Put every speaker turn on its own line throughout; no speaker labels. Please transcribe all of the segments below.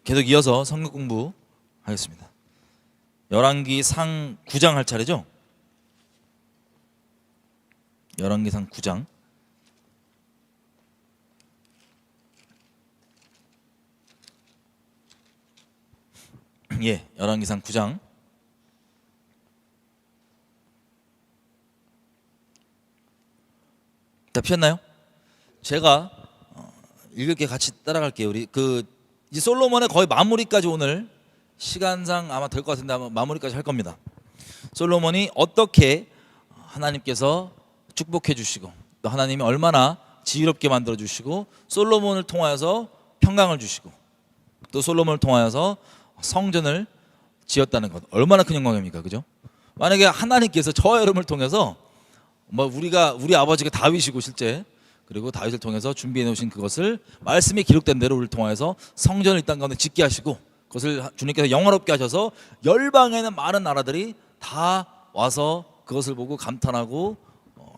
계속 이어서 성경 공부 하겠습니다. 열왕기상 9장 할 차례죠? 열왕기상 9장. 예, 열왕기상 9장. 다 피했나요? 제가 읽을게 같이 따라갈게요. 우리 이제 솔로몬의 거의 마무리까지 오늘 시간상 아마 될 것 같은데 아마 마무리까지 할 겁니다. 솔로몬이 어떻게 하나님께서 축복해 주시고 또 하나님이 얼마나 지혜롭게 만들어 주시고 솔로몬을 통하여서 평강을 주시고 또 솔로몬을 통하여서 성전을 지었다는 것, 얼마나 큰 영광입니까, 그죠? 만약에 하나님께서 저 여러분을 통해서 우리 아버지가 다윗이고 실제 그리고 다윗을 통해서 준비해 놓으신 그것을 말씀에 기록된 대로 우리를 통하여서 성전을 이 땅 가운데 짓게 하시고 그것을 주님께서 영화롭게 하셔서 열방에는 많은 나라들이 다 와서 그것을 보고 감탄하고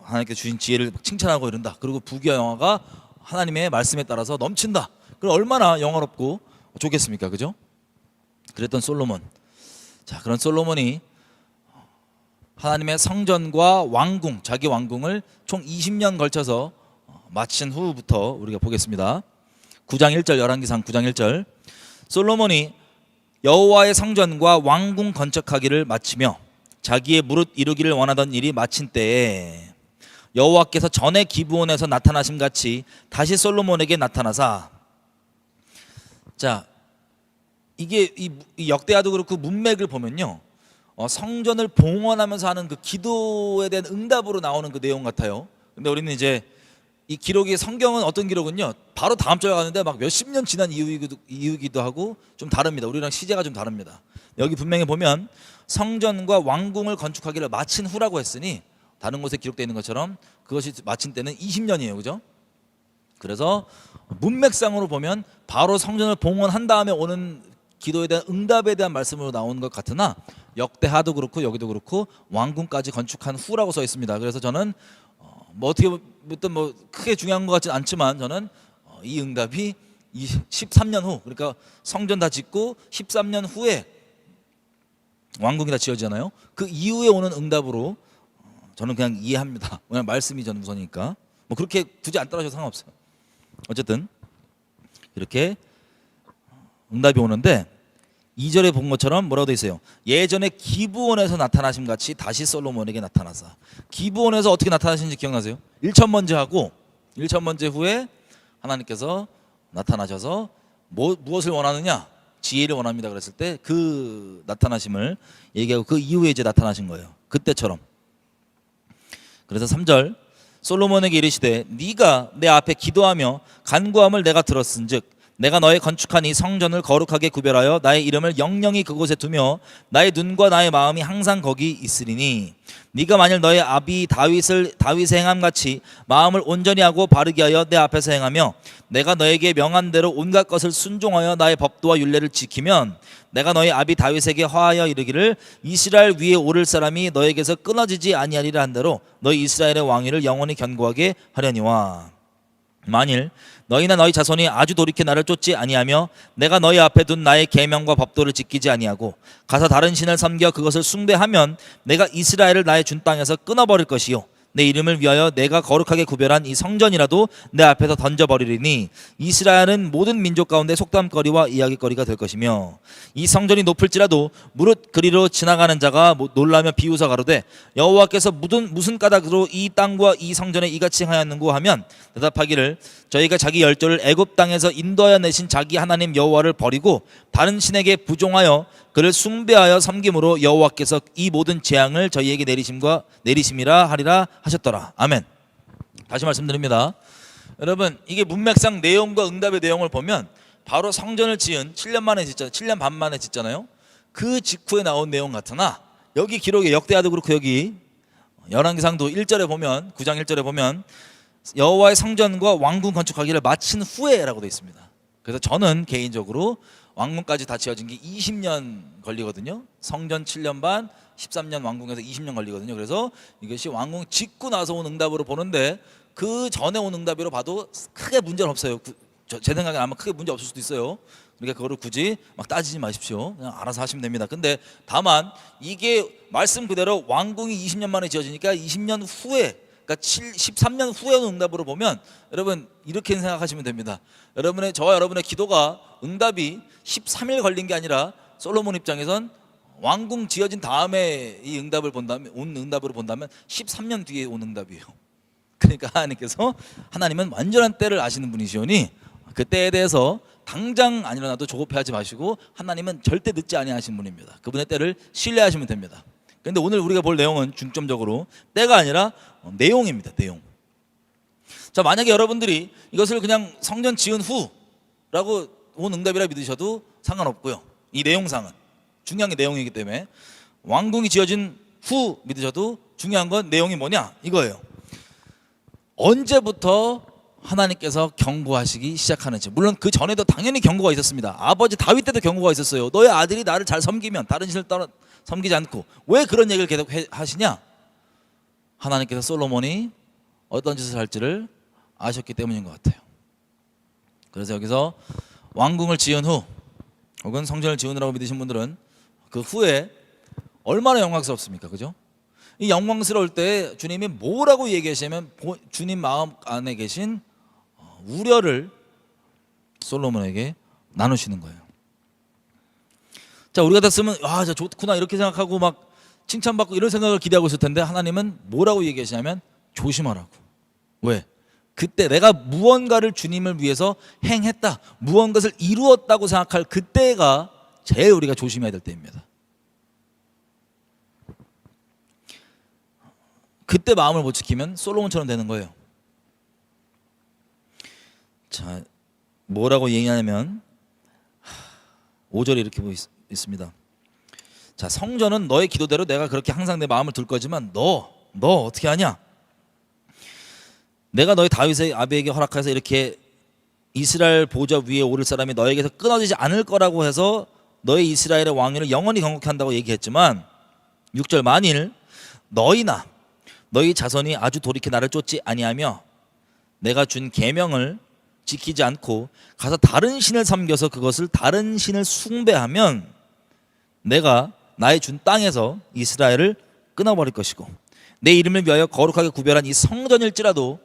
하나님께 주신 지혜를 칭찬하고 이른다. 그리고 부귀와 영화가 하나님의 말씀에 따라서 넘친다. 그럼 얼마나 영화롭고 좋겠습니까, 그죠? 그랬던 솔로몬. 자, 그런 솔로몬이 하나님의 성전과 왕궁, 자기 왕궁을 총 20년 걸쳐서 마친 후부터 우리가 보겠습니다. 9장 1절, 열왕기상 9장 1절. 솔로몬이 여호와의 성전과 왕궁 건축하기를 마치며 자기의 무릇 이루기를 원하던 일이 마친 때에 여호와께서 전에 기브온에서 나타나심 같이 다시 솔로몬에게 나타나사. 자, 이게 이 역대하도 그렇고 문맥을 보면요, 성전을 봉헌하면서 하는 그 기도에 대한 응답으로 나오는 그 내용 같아요. 근데 우리는 이제 이 기록이, 성경은 어떤 기록은요 바로 다음 절에 가는데 막 몇십 년 지난 이후이기도 하고 좀 다릅니다. 우리랑 시제가 좀 다릅니다. 여기 분명히 보면 성전과 왕궁을 건축하기를 마친 후라고 했으니 다른 곳에 기록되어 있는 것처럼 그것이 마친 때는 20년이에요, 그죠? 그래서 문맥상으로 보면 바로 성전을 봉헌한 다음에 오는 기도에 대한 응답에 대한 말씀으로 나오는 것 같으나 역대하도 그렇고 여기도 그렇고 왕궁까지 건축한 후라고 써 있습니다. 그래서 저는 어떻게 보면 크게 중요한 것 같진 않지만 저는 이 응답이 13년 후, 그러니까 성전 다 짓고 13년 후에 왕궁이 다 지어지잖아요. 그 이후에 오는 응답으로 저는 그냥 이해합니다. 왜냐면 말씀이 저는 우선이니까. 그렇게 굳이 안 따라하셔도 상관없어요. 어쨌든 이렇게 응답이 오는데 2절에 본 것처럼 뭐라고 돼 있어요? 예전에 기브온에서 나타나심 같이 다시 솔로몬에게 나타나사. 기브온에서 어떻게 나타나신지 기억나세요? 1천번제하고 1천번제 후에 하나님께서 나타나셔서 무엇을 원하느냐? 지혜를 원합니다 그랬을 때 그 나타나심을 얘기하고 그 이후에 이제 나타나신 거예요. 그때처럼. 그래서 3절, 솔로몬에게 이르시되 네가 내 앞에 기도하며 간구함을 내가 들었은즉 내가 너의 건축한 이 성전을 거룩하게 구별하여 나의 이름을 영영히 그곳에 두며 나의 눈과 나의 마음이 항상 거기 있으리니 네가 만일 너의 아비 다윗의 행함같이 마음을 온전히 하고 바르게 하여 내 앞에서 행하며 내가 너에게 명한 대로 온갖 것을 순종하여 나의 법도와 율례를 지키면 내가 너의 아비 다윗에게 화하여 이르기를 이스라엘 위에 오를 사람이 너에게서 끊어지지 아니하리라 한 대로 너희 이스라엘의 왕위를 영원히 견고하게 하려니와 만일 너희나 너희 자손이 아주 돌이켜 나를 쫓지 아니하며 내가 너희 앞에 둔 나의 계명과 법도를 지키지 아니하고 가서 다른 신을 섬겨 그것을 숭배하면 내가 이스라엘을 나의 준 땅에서 끊어버릴 것이요 내 이름을 위하여 내가 거룩하게 구별한 이 성전이라도 내 앞에서 던져버리리니 이스라엘은 모든 민족 가운데 속담거리와 이야기거리가 될 것이며 이 성전이 높을지라도 무릇 그리로 지나가는 자가 놀라며 비웃어 가로되 여호와께서 무슨 까닭으로 이 땅과 이 성전에 이같이 하였는고 하면 대답하기를 저희가 자기 열조를 애굽 땅에서 인도하여 내신 자기 하나님 여호와를 버리고 다른 신에게 부종하여 그를 숭배하여 섬김으로 여호와께서 이 모든 재앙을 저희에게 내리심이라 하리라 하셨더라. 아멘. 다시 말씀드립니다. 여러분, 이게 문맥상 내용과 응답의 내용을 보면 바로 성전을 지은 7년 만에 짓잖아요. 7년 반 만에 짓잖아요. 그 직후에 나온 내용 같으나 여기 기록에 역대하도 그렇고 여기 열왕기상도 1절에 보면 9장 1절에 보면 여호와의 성전과 왕궁 건축하기를 마친 후에라고 되어 있습니다. 그래서 저는 개인적으로 왕궁까지 다 지어진 게 20년 걸리거든요. 성전 7년 반, 13년 왕궁에서 20년 걸리거든요. 그래서 이것이 왕궁 짓고 나서 온 응답으로 보는데 그 전에 온 응답으로 봐도 크게 문제는 없어요. 제 생각엔 아마 크게 문제 없을 수도 있어요. 그러니까 그거를 굳이 막 따지지 마십시오. 그냥 알아서 하시면 됩니다. 근데 다만 이게 말씀 그대로 왕궁이 20년 만에 지어지니까 20년 후에, 그러니까 13년 후에 오는 응답으로 보면 여러분 이렇게 생각하시면 됩니다. 저와 여러분의 기도가 응답이 13일 걸린 게 아니라 솔로몬 입장에선 왕궁 지어진 다음에 이 응답을 본다면, 온 응답으로 본다면 13년 뒤에 온 응답이에요. 그러니까 하나님은 완전한 때를 아시는 분이시오니 그 때에 대해서 당장 안 일어나도 조급해하지 마시고 하나님은 절대 늦지 아니하신 분입니다. 그분의 때를 신뢰하시면 됩니다. 그런데 오늘 우리가 볼 내용은 중점적으로 때가 아니라 내용입니다. 내용. 자, 만약에 여러분들이 이것을 그냥 성전 지은 후라고 온 응답이라 믿으셔도 상관없고요. 이 내용상은 중요한 게 내용이기 때문에 왕궁이 지어진 후 믿으셔도 중요한 건 내용이 뭐냐 이거예요. 언제부터 하나님께서 경고하시기 시작하는지. 물론 그 전에도 당연히 경고가 있었습니다. 아버지 다윗 때도 경고가 있었어요. 너의 아들이 나를 잘 섬기면 다른 신을 따라 섬기지 않고. 왜 그런 얘기를 계속 하시냐? 하나님께서 솔로몬이 어떤 짓을 할지를 아셨기 때문인 것 같아요. 그래서 여기서 왕궁을 지은 후 혹은 성전을 지으라고 믿으신 분들은 그 후에 얼마나 영광스럽습니까? 그죠? 이 영광스러울 때 주님이 뭐라고 얘기하시냐면 주님 마음 안에 계신 우려를 솔로몬에게 나누시는 거예요. 자, 우리가 다 쓰면 아, 저 좋구나 이렇게 생각하고 막 칭찬받고 이런 생각을 기대하고 있을 텐데 하나님은 뭐라고 얘기하시냐면 조심하라고. 왜? 그때 내가 무언가를 주님을 위해서 행했다, 무언가를 이루었다고 생각할 그때가 제일 우리가 조심해야 될 때입니다. 그때 마음을 못 지키면 솔로몬처럼 되는 거예요. 자, 뭐라고 얘기하냐면 5절에 이렇게 있습니다. 자, 성전은 너의 기도대로 내가 그렇게 항상 내 마음을 둘 거지만 너 어떻게 하냐? 내가 너희 다윗의 아비에게 허락해서 이렇게 이스라엘 보좌 위에 오를 사람이 너에게서 끊어지지 않을 거라고 해서 너희 이스라엘의 왕위를 영원히 건국케 한다고 얘기했지만 6절 만일 너희나 너희 자손이 아주 돌이켜 나를 쫓지 아니하며 내가 준 계명을 지키지 않고 가서 다른 신을 섬겨서 그것을 다른 신을 숭배하면 내가 나의 준 땅에서 이스라엘을 끊어버릴 것이고 내 이름을 위하여 거룩하게 구별한 이 성전일지라도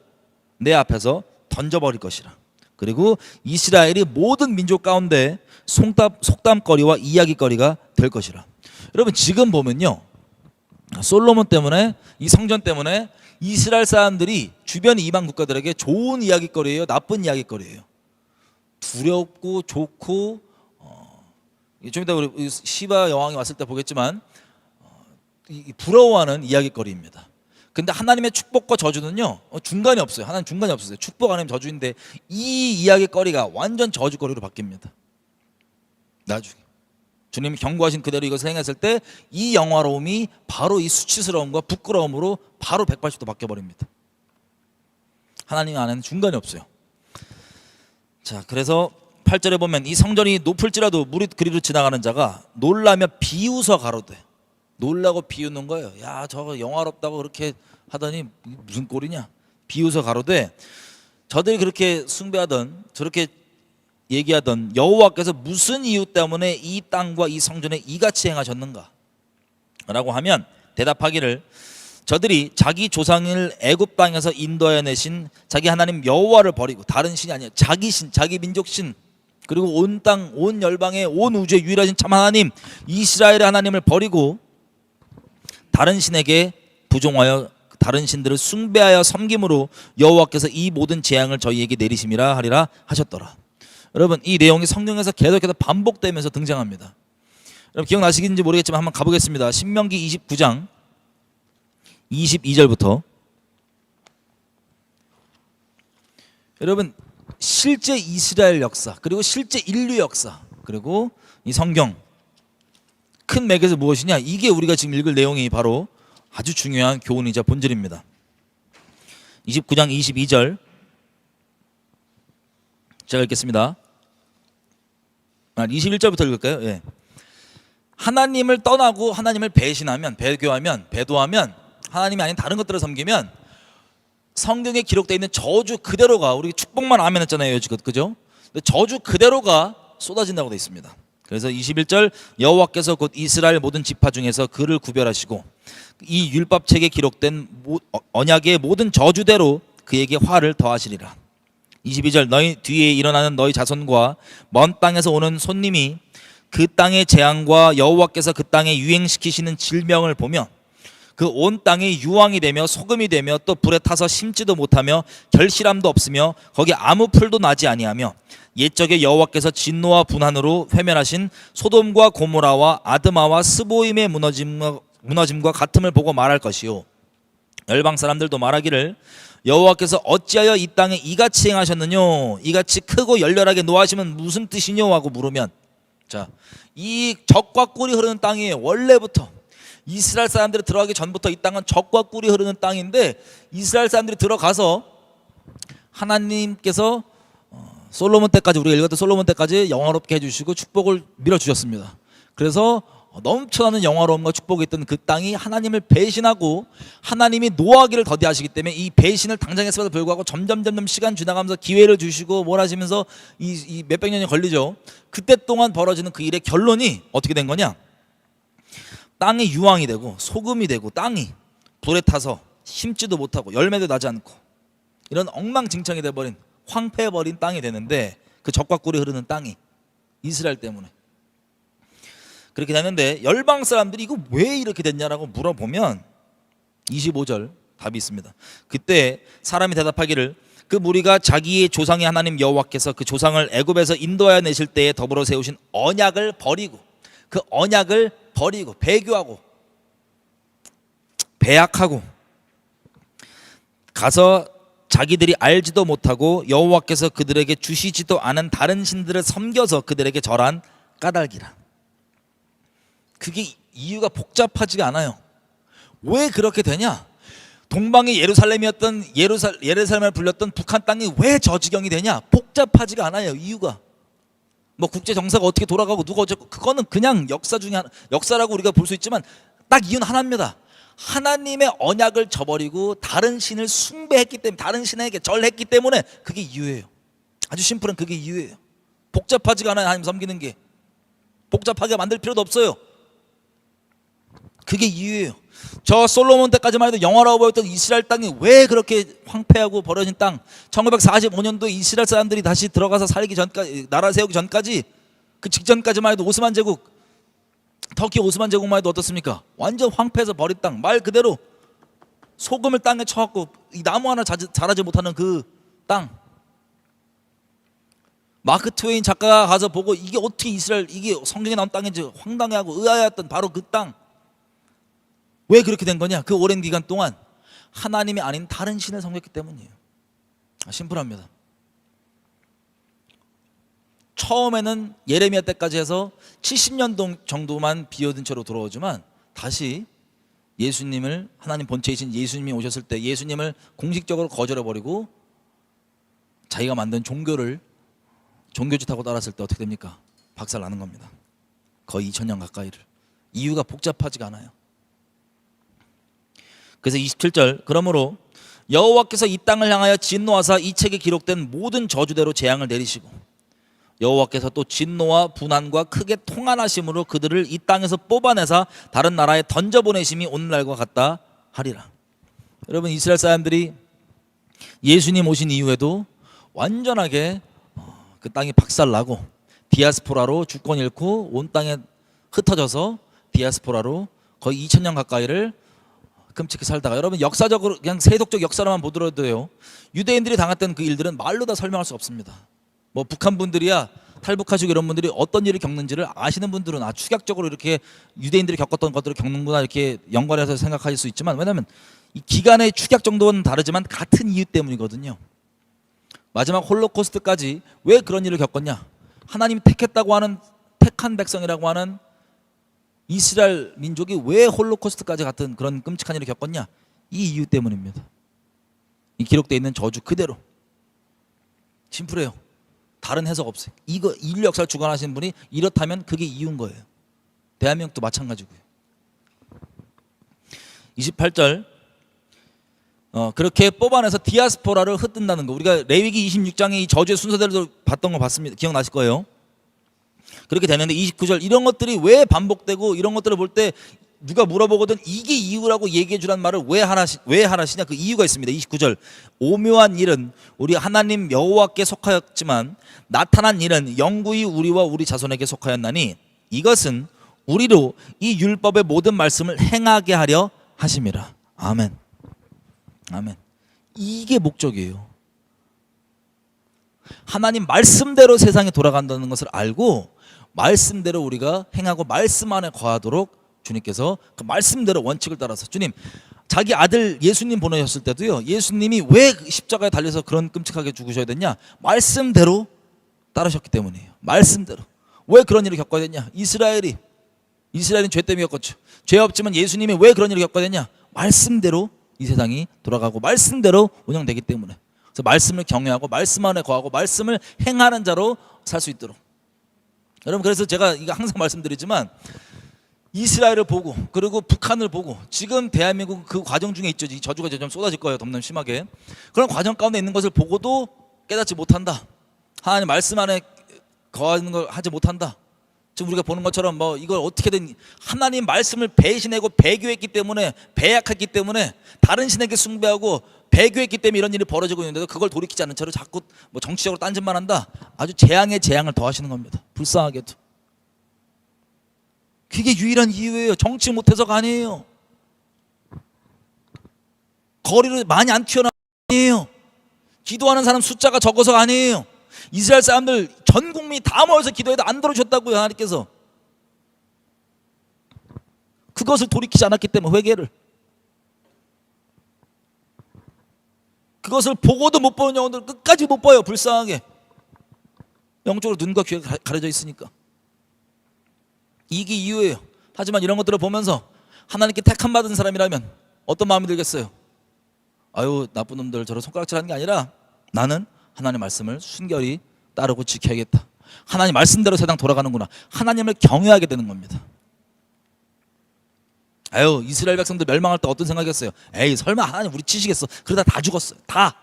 내 앞에서 던져버릴 것이라. 그리고 이스라엘이 모든 민족 가운데 속담거리와 이야기거리가 될 것이라. 여러분 지금 보면요, 솔로몬 때문에, 이 성전 때문에 이스라엘 사람들이 주변 이방 국가들에게 좋은 이야기거리예요, 나쁜 이야기거리예요? 두렵고 좋고 좀 이따 우리 시바 여왕이 왔을 때 보겠지만 부러워하는 이야기거리입니다. 근데 하나님의 축복과 저주는요 중간이 없어요. 하나님 중간이 없어요. 축복 아니면 저주인데 이 이야기거리가 완전 저주거리로 바뀝니다. 나중에 주님이 경고하신 그대로 이것을 행했을 때 이 영화로움이 바로 이 수치스러움과 부끄러움으로 바로 180도 바뀌어버립니다. 하나님 안에는 중간이 없어요. 자, 그래서 8절에 보면 이 성전이 높을지라도 물이 그리로 지나가는 자가 놀라며 비웃어 가로되. 놀라고 비웃는 거예요. 야, 저거 영화롭다고 그렇게 하더니 무슨 꼴이냐. 비웃어 가로되 저들이 그렇게 숭배하던, 저렇게 얘기하던 여호와께서 무슨 이유 때문에 이 땅과 이 성전에 이같이 행하셨는가 라고 하면 대답하기를 저들이 자기 조상을 애굽 땅에서 인도하여 내신 자기 하나님 여호와를 버리고, 다른 신이 아니라 자기 신, 자기 민족 신, 그리고 온 땅, 온 열방의 온 우주의 유일하신 참 하나님 이스라엘의 하나님을 버리고 다른 신에게 부종하여 다른 신들을 숭배하여 섬김으로 여호와께서 이 모든 재앙을 저희에게 내리심이라 하리라 하셨더라. 여러분 이 내용이 성경에서 계속해서 반복되면서 등장합니다. 여러분 기억나시긴지 모르겠지만 한번 가보겠습니다. 신명기 29장 22절부터. 여러분 실제 이스라엘 역사, 그리고 실제 인류 역사, 그리고 이 성경 큰 맥에서 무엇이냐, 이게 우리가 지금 읽을 내용이 바로 아주 중요한 교훈이자 본질입니다. 29장 22절 제가 읽겠습니다. 21절부터 읽을까요? 예. 하나님을 떠나고 하나님을 배신하면, 배교하면, 배도하면, 하나님이 아닌 다른 것들을 섬기면 성경에 기록되어 있는 저주 그대로가, 우리 축복만 아멘 했잖아요, 그죠? 근데 저주 그대로가 쏟아진다고 되어 있습니다. 그래서 21절 여호와께서 곧 이스라엘 모든 지파 중에서 그를 구별하시고 이 율법책에 기록된 언약의 모든 저주대로 그에게 화를 더하시리라. 22절 너희 뒤에 일어나는 너희 자손과 먼 땅에서 오는 손님이 그 땅의 재앙과 여호와께서 그 땅에 유행시키시는 질병을 보며 그 온 땅이 유황이 되며 소금이 되며 또 불에 타서 심지도 못하며 결실함도 없으며 거기 아무 풀도 나지 아니하며 옛적에 여호와께서 진노와 분한으로 회면하신 소돔과 고모라와 아드마와 스보임의 무너짐과 같음을 보고 말할 것이요 열방 사람들도 말하기를 여호와께서 어찌하여 이 땅에 이같이 행하셨느뇨 이같이 크고 열렬하게 노하시면 무슨 뜻이뇨 하고 물으면 자, 이 적과 꿀이 흐르는 땅이 원래부터 이스라엘 사람들이 들어가기 전부터 이 땅은 적과 꿀이 흐르는 땅인데 이스라엘 사람들이 들어가서 하나님께서 솔로몬 때까지 우리가 읽었던 솔로몬 때까지 영화롭게 해주시고 축복을 밀어주셨습니다. 그래서 넘쳐나는 영화로움과 축복이 있던 그 땅이 하나님을 배신하고 하나님이 노하기를 더디하시기 때문에 이 배신을 당장했음에도 불구하고 점점 시간 지나가면서 기회를 주시고 뭘 하시면서 이 몇백 년이 걸리죠. 그때 동안 벌어지는 그 일의 결론이 어떻게 된 거냐? 땅이 유황이 되고 소금이 되고 땅이 불에 타서 심지도 못하고 열매도 나지 않고 이런 엉망진창이 돼버린 황폐해버린 땅이 되는데 그 적과 꿀이 흐르는 땅이 이스라엘 때문에 그렇게 되는데 열방 사람들이 이거 왜 이렇게 됐냐라고 물어보면 25절 답이 있습니다. 그때 사람이 대답하기를 그 무리가 자기의 조상의 하나님 여호와께서 그 조상을 애굽에서 인도하여 내실 때에 더불어 세우신 언약을 버리고 그 언약을 버리고 배교하고 배약하고 가서 자기들이 알지도 못하고 여호와께서 그들에게 주시지도 않은 다른 신들을 섬겨서 그들에게 절한 까닭이라. 그게 이유가 복잡하지가 않아요. 왜 그렇게 되냐? 동방이 예루살렘이었던 예루살렘을 불렸던 북한 땅이 왜 저 지경이 되냐? 복잡하지가 않아요. 이유가 뭐 국제 정세가 어떻게 돌아가고 누가 어쩌고 그거는 그냥 역사 중에 하나, 역사라고 우리가 볼 수 있지만 딱 이유는 하나입니다. 하나님의 언약을 저버리고 다른 신을 숭배했기 때문에 다른 신에게 절했기 때문에 그게 이유예요. 아주 심플한 그게 이유예요. 복잡하지가 않아요. 하나님 섬기는 게 복잡하게 만들 필요도 없어요. 그게 이유예요. 저 솔로몬 때까지만 해도 영화라고 보였던 이스라엘 땅이 왜 그렇게 황폐하고 버려진 땅 1945년도에 이스라엘 사람들이 다시 들어가서 살기 전까지 나라 세우기 전까지 그 직전까지만 해도 오스만 제국 터키 오스만 제국만 해도 어떻습니까? 완전 황폐해서 버린 땅 말 그대로 소금을 땅에 쳐갖고 이 나무 하나 자라지 못하는 그 땅 마크 트웨인 작가가 가서 보고 이게 어떻게 이스라엘 이게 성경에 나온 땅인지 황당해하고 의아해했던 바로 그 땅 왜 그렇게 된 거냐? 그 오랜 기간 동안 하나님이 아닌 다른 신을 섬겼기 때문이에요. 심플합니다. 처음에는 예레미야 때까지 해서 70년 정도만 비어든 채로 돌아오지만 다시 예수님을 하나님 본체이신 예수님이 오셨을 때 예수님을 공식적으로 거절해버리고 자기가 만든 종교짓하고 따랐을 때 어떻게 됩니까? 박살나는 겁니다. 거의 2000년 가까이를. 이유가 복잡하지가 않아요. 그래서 27절 그러므로 여호와께서 이 땅을 향하여 진노하사 이 책에 기록된 모든 저주대로 재앙을 내리시고 여호와께서 또 진노와 분한과 크게 통한하심으로 그들을 이 땅에서 뽑아내사 다른 나라에 던져보내심이 오늘날과 같다 하리라. 여러분 이스라엘 사람들이 예수님 오신 이후에도 완전하게 그 땅이 박살나고 디아스포라로 주권 잃고 온 땅에 흩어져서 디아스포라로 거의 2000년 가까이를 끔찍히 살다가 여러분 역사적으로 그냥 세속적 역사로만 보더라도요 유대인들이 당했던 그 일들은 말로 다 설명할 수 없습니다. 뭐 북한 분들이야 탈북하시고 이런 분들이 어떤 일을 겪는지를 아시는 분들은 축약적으로 이렇게 유대인들이 겪었던 것들을 겪는구나 이렇게 연관해서 생각하실 수 있지만 왜냐하면 이 기간의 축약 정도는 다르지만 같은 이유 때문이거든요. 마지막 홀로코스트까지 왜 그런 일을 겪었냐? 하나님이 택했다고 하는 택한 백성이라고 하는 이스라엘 민족이 왜 홀로코스트까지 같은 그런 끔찍한 일을 겪었냐? 이 이유 때문입니다. 이 기록되어 있는 저주 그대로. 심플해요. 다른 해석 없어요. 이거 인류 역사를 주관하시는 분이 이렇다면 그게 이유인 거예요. 대한민국도 마찬가지고요. 28절 그렇게 뽑아내서 디아스포라를 흩뜬다는 거. 우리가 레위기 26장의 이 저주의 순서대로 봤던 거 봤습니다. 기억나실 거예요. 그렇게 되는데 29절 이런 것들이 왜 반복되고 이런 것들을 볼 때 누가 물어보거든 이게 이유라고 얘기해 주란 말을 왜 하시냐 그 이유가 있습니다. 29절 오묘한 일은 우리 하나님 여호와께 속하였지만 나타난 일은 영구히 우리와 우리 자손에게 속하였나니 이것은 우리로 이 율법의 모든 말씀을 행하게 하려 하심이라. 아멘. 아멘. 이게 목적이에요. 하나님 말씀대로 세상이 돌아간다는 것을 알고 말씀대로 우리가 행하고 말씀 안에 거하도록 주님께서 그 말씀대로 원칙을 따라서 주님 자기 아들 예수님 보내셨을 때도요 예수님이 왜 십자가에 달려서 그런 끔찍하게 죽으셔야 됐냐 말씀대로 따르셨기 때문이에요. 말씀대로. 왜 그런 일을 겪어야 됐냐 이스라엘은 죄 때문에 겪었죠. 죄 없지만 예수님이 왜 그런 일을 겪어야 됐냐 말씀대로 이 세상이 돌아가고 말씀대로 운영되기 때문에 그래서 말씀을 경외하고 말씀 안에 거하고 말씀을 행하는 자로 살 수 있도록. 여러분 그래서 제가 이거 항상 말씀드리지만 이스라엘을 보고 그리고 북한을 보고 지금 대한민국 그 과정 중에 있죠. 이 저주가 점점 쏟아질 거예요. 덤덤 심하게. 그런 과정 가운데 있는 것을 보고도 깨닫지 못한다. 하나님 말씀 안에 거하는 걸 하지 못한다. 지금 우리가 보는 것처럼 뭐 이걸 어떻게든 하나님 말씀을 배신하고 배교했기 때문에 배약했기 때문에 다른 신에게 숭배하고 배교했기 때문에 이런 일이 벌어지고 있는데도 그걸 돌이키지 않는 채로 자꾸 뭐 정치적으로 딴짓만 한다. 아주 재앙에 재앙을 더하시는 겁니다. 불쌍하게도. 그게 유일한 이유예요. 정치 못해서가 아니에요. 거리를 많이 안 튀어나온 게 아니에요. 기도하는 사람 숫자가 적어서가 아니에요. 이스라엘 사람들 전 국민이 다 모여서 기도해도 안 들어주셨다고요. 하나님께서 그것을 돌이키지 않았기 때문에 회개를 그것을 보고도 못 보는 영혼들 끝까지 못 봐요. 불쌍하게 영적으로 눈과 귀가 가려져 있으니까 이게 이유예요. 하지만 이런 것들을 보면서 하나님께 택함 받은 사람이라면 어떤 마음이 들겠어요? 아유 나쁜 놈들 저런 손가락질하는 게 아니라 나는 하나님 말씀을 순결히 따르고 지켜야겠다. 하나님 말씀대로 세상 돌아가는구나. 하나님을 경외하게 되는 겁니다. 아유 이스라엘 백성들 멸망할 때 어떤 생각이었어요? 에이 설마 하나님 우리 치시겠어. 그러다 다 죽었어요. 다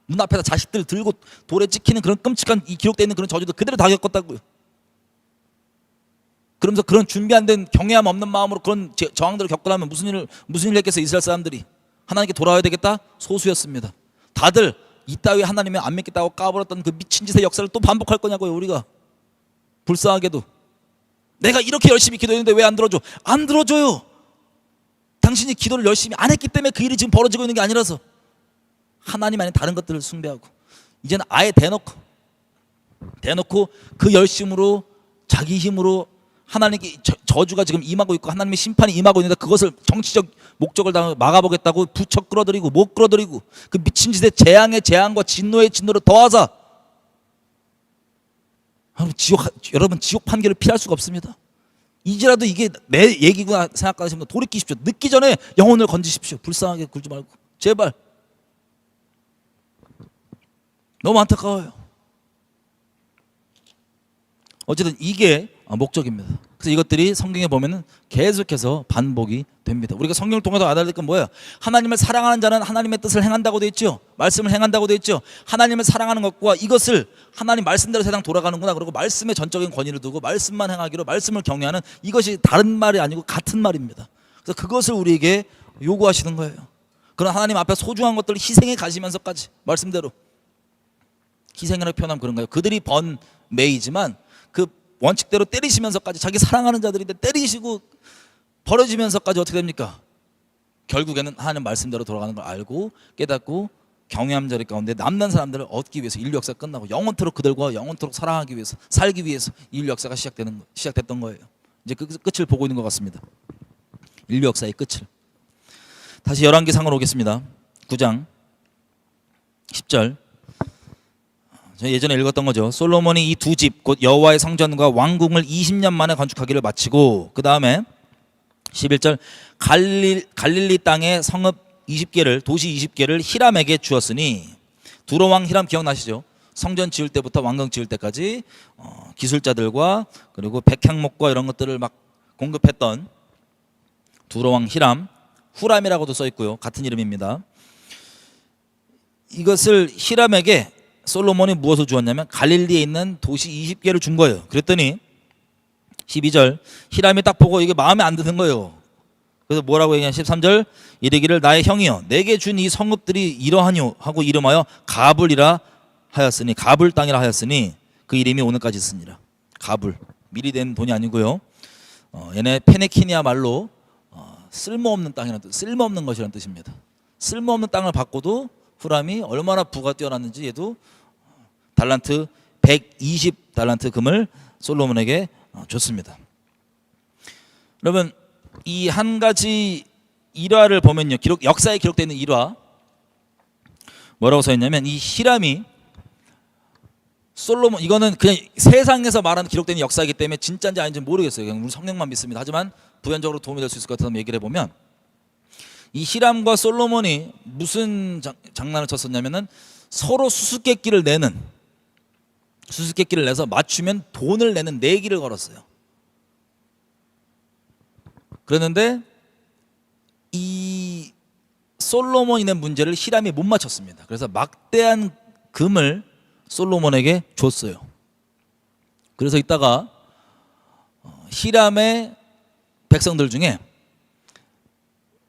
눈앞에서 자식들 들고 돌에 찍히는 그런 끔찍한 이 기록되어 있는 그런 저주도 그대로 다 겪었다고요. 그러면서 그런 준비 안 된 경외함 없는 마음으로 그런 저항들을 겪으려면 무슨 일을 했겠어요? 이스라엘 사람들이 하나님께 돌아와야 되겠다? 소수였습니다. 다들 이따위 하나님을 안 믿겠다고 까버렸던 그 미친 짓의 역사를 또 반복할 거냐고요. 우리가 불쌍하게도 내가 이렇게 열심히 기도했는데 왜 안 들어줘? 안 들어줘요. 당신이 기도를 열심히 안 했기 때문에 그 일이 지금 벌어지고 있는 게 아니라서 하나님 아닌 다른 것들을 숭배하고 이제는 아예 대놓고 그 열심으로 자기 힘으로 하나님께 저주가 지금 임하고 있고 하나님의 심판이 임하고 있는데 그것을 정치적 목적을 다 막아보겠다고 부쩍 끌어들이고 못 끌어들이고 그 미친 짓의 재앙의 재앙과 진노의 진노를 더하자 여러분 지옥 판결을 피할 수가 없습니다. 이제라도 이게 내 얘기구나 생각하시면 돌이키십시오. 늦기 전에 영혼을 건지십시오. 불쌍하게 굴지 말고 제발. 너무 안타까워요. 어쨌든 이게 목적입니다. 그래서 이것들이 성경에 보면은 계속해서 반복이 됩니다. 우리가 성경을 통해서 알아야 될 건 뭐예요? 하나님을 사랑하는 자는 하나님의 뜻을 행한다고 되어 있죠. 말씀을 행한다고 되어 있죠. 하나님을 사랑하는 것과 이것을 하나님 말씀대로 세상 돌아가는구나. 그리고 말씀에 전적인 권위를 두고 말씀만 행하기로 말씀을 경외하는 이것이 다른 말이 아니고 같은 말입니다. 그래서 그것을 우리에게 요구하시는 거예요. 그런 하나님 앞에 소중한 것들을 희생해 가시면서까지 말씀대로 희생이라고 표현하면 그런 거예요. 그들이 번 매이지만 그 원칙대로 때리시면서까지 자기 사랑하는 자들인데 때리시고 벌어지면서까지 어떻게 됩니까? 결국에는 하나님 말씀대로 돌아가는 걸 알고 깨닫고 경외함 자리 가운데 남는 사람들을 얻기 위해서 인류 역사가 끝나고 영원토록 그들과 영원토록 사랑하기 위해서 살기 위해서 인류 역사가 시작됐던 거예요. 이제 그 끝을 보고 있는 것 같습니다. 인류 역사의 끝을. 다시 열왕기상으로 오겠습니다. 9장 10절. 제가 예전에 읽었던 거죠. 솔로몬이 이 두 집 곧 여호와의 성전과 왕궁을 20년 만에 건축하기를 마치고 그 다음에 11절 갈릴리 땅에 성읍 20개를 도시 20개를 히람에게 주었으니 두로 왕 히람 기억나시죠? 성전 지을 때부터 왕궁 지을 때까지 기술자들과 그리고 백향목과 이런 것들을 막 공급했던 두로 왕 히람 후람이라고도 써 있고요. 같은 이름입니다. 이것을 히람에게 솔로몬이 무엇을 주었냐면 갈릴리에 있는 도시 20개를 준 거예요. 그랬더니 12절 히람이 딱 보고 이게 마음에 안 드는 거예요. 그래서 뭐라고 얘기하냐 13절 이르기를 나의 형이여 내게 준 이 성읍들이 이러하뇨 하고 이름하여 가불이라 하였으니 가불 땅이라 하였으니 그 이름이 오늘까지 있으니라. 가불 미리 된 돈이 아니고요. 얘네 페네키니아 말로 쓸모없는 땅이라는 뜻, 쓸모없는 것이라는 뜻입니다. 쓸모없는 땅을 받고도 후람이 얼마나 부가 뛰어났는지 얘도 달란트 120 달란트 금을 솔로몬에게 줬습니다. 여러분 이 한 가지 일화를 보면요, 역사에 기록되어 있는 일화 뭐라고 써 있냐면 이 히람이 솔로몬 이거는 그냥 세상에서 말하는 기록되는 역사이기 때문에 진짜인지 아닌지 모르겠어요. 그냥 우리 성령만 믿습니다. 하지만 부연적으로 도움이 될 수 있을 것 같아서 얘기를 해보면 이 히람과 솔로몬이 무슨 장난을 쳤었냐면은 서로 수수께끼를 내서 맞추면 돈을 내는 내기를 걸었어요. 그랬는데 이 솔로몬이 낸 문제를 히람이 못 맞췄습니다. 그래서 막대한 금을 솔로몬에게 줬어요. 그래서 이따가 히람의 백성들 중에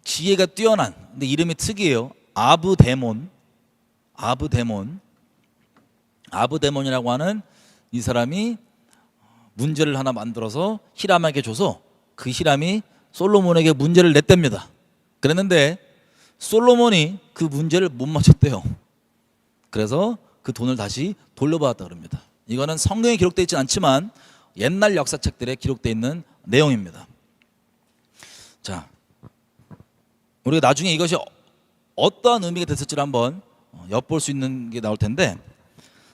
지혜가 뛰어난, 근데 이름이 특이해요. 아브데몬이라고 하는 이 사람이 문제를 하나 만들어서 히람에게 줘서 그 히람이 솔로몬에게 문제를 냈답니다. 그랬는데 솔로몬이 그 문제를 못 맞췄대요. 그래서 그 돈을 다시 돌려받았다 그럽니다. 이거는 성경에 기록되어 있지 않지만 옛날 역사책들에 기록되어 있는 내용입니다. 자, 우리가 나중에 이것이 어떠한 의미가 됐을지를 한번 엿볼 수 있는 게 나올 텐데,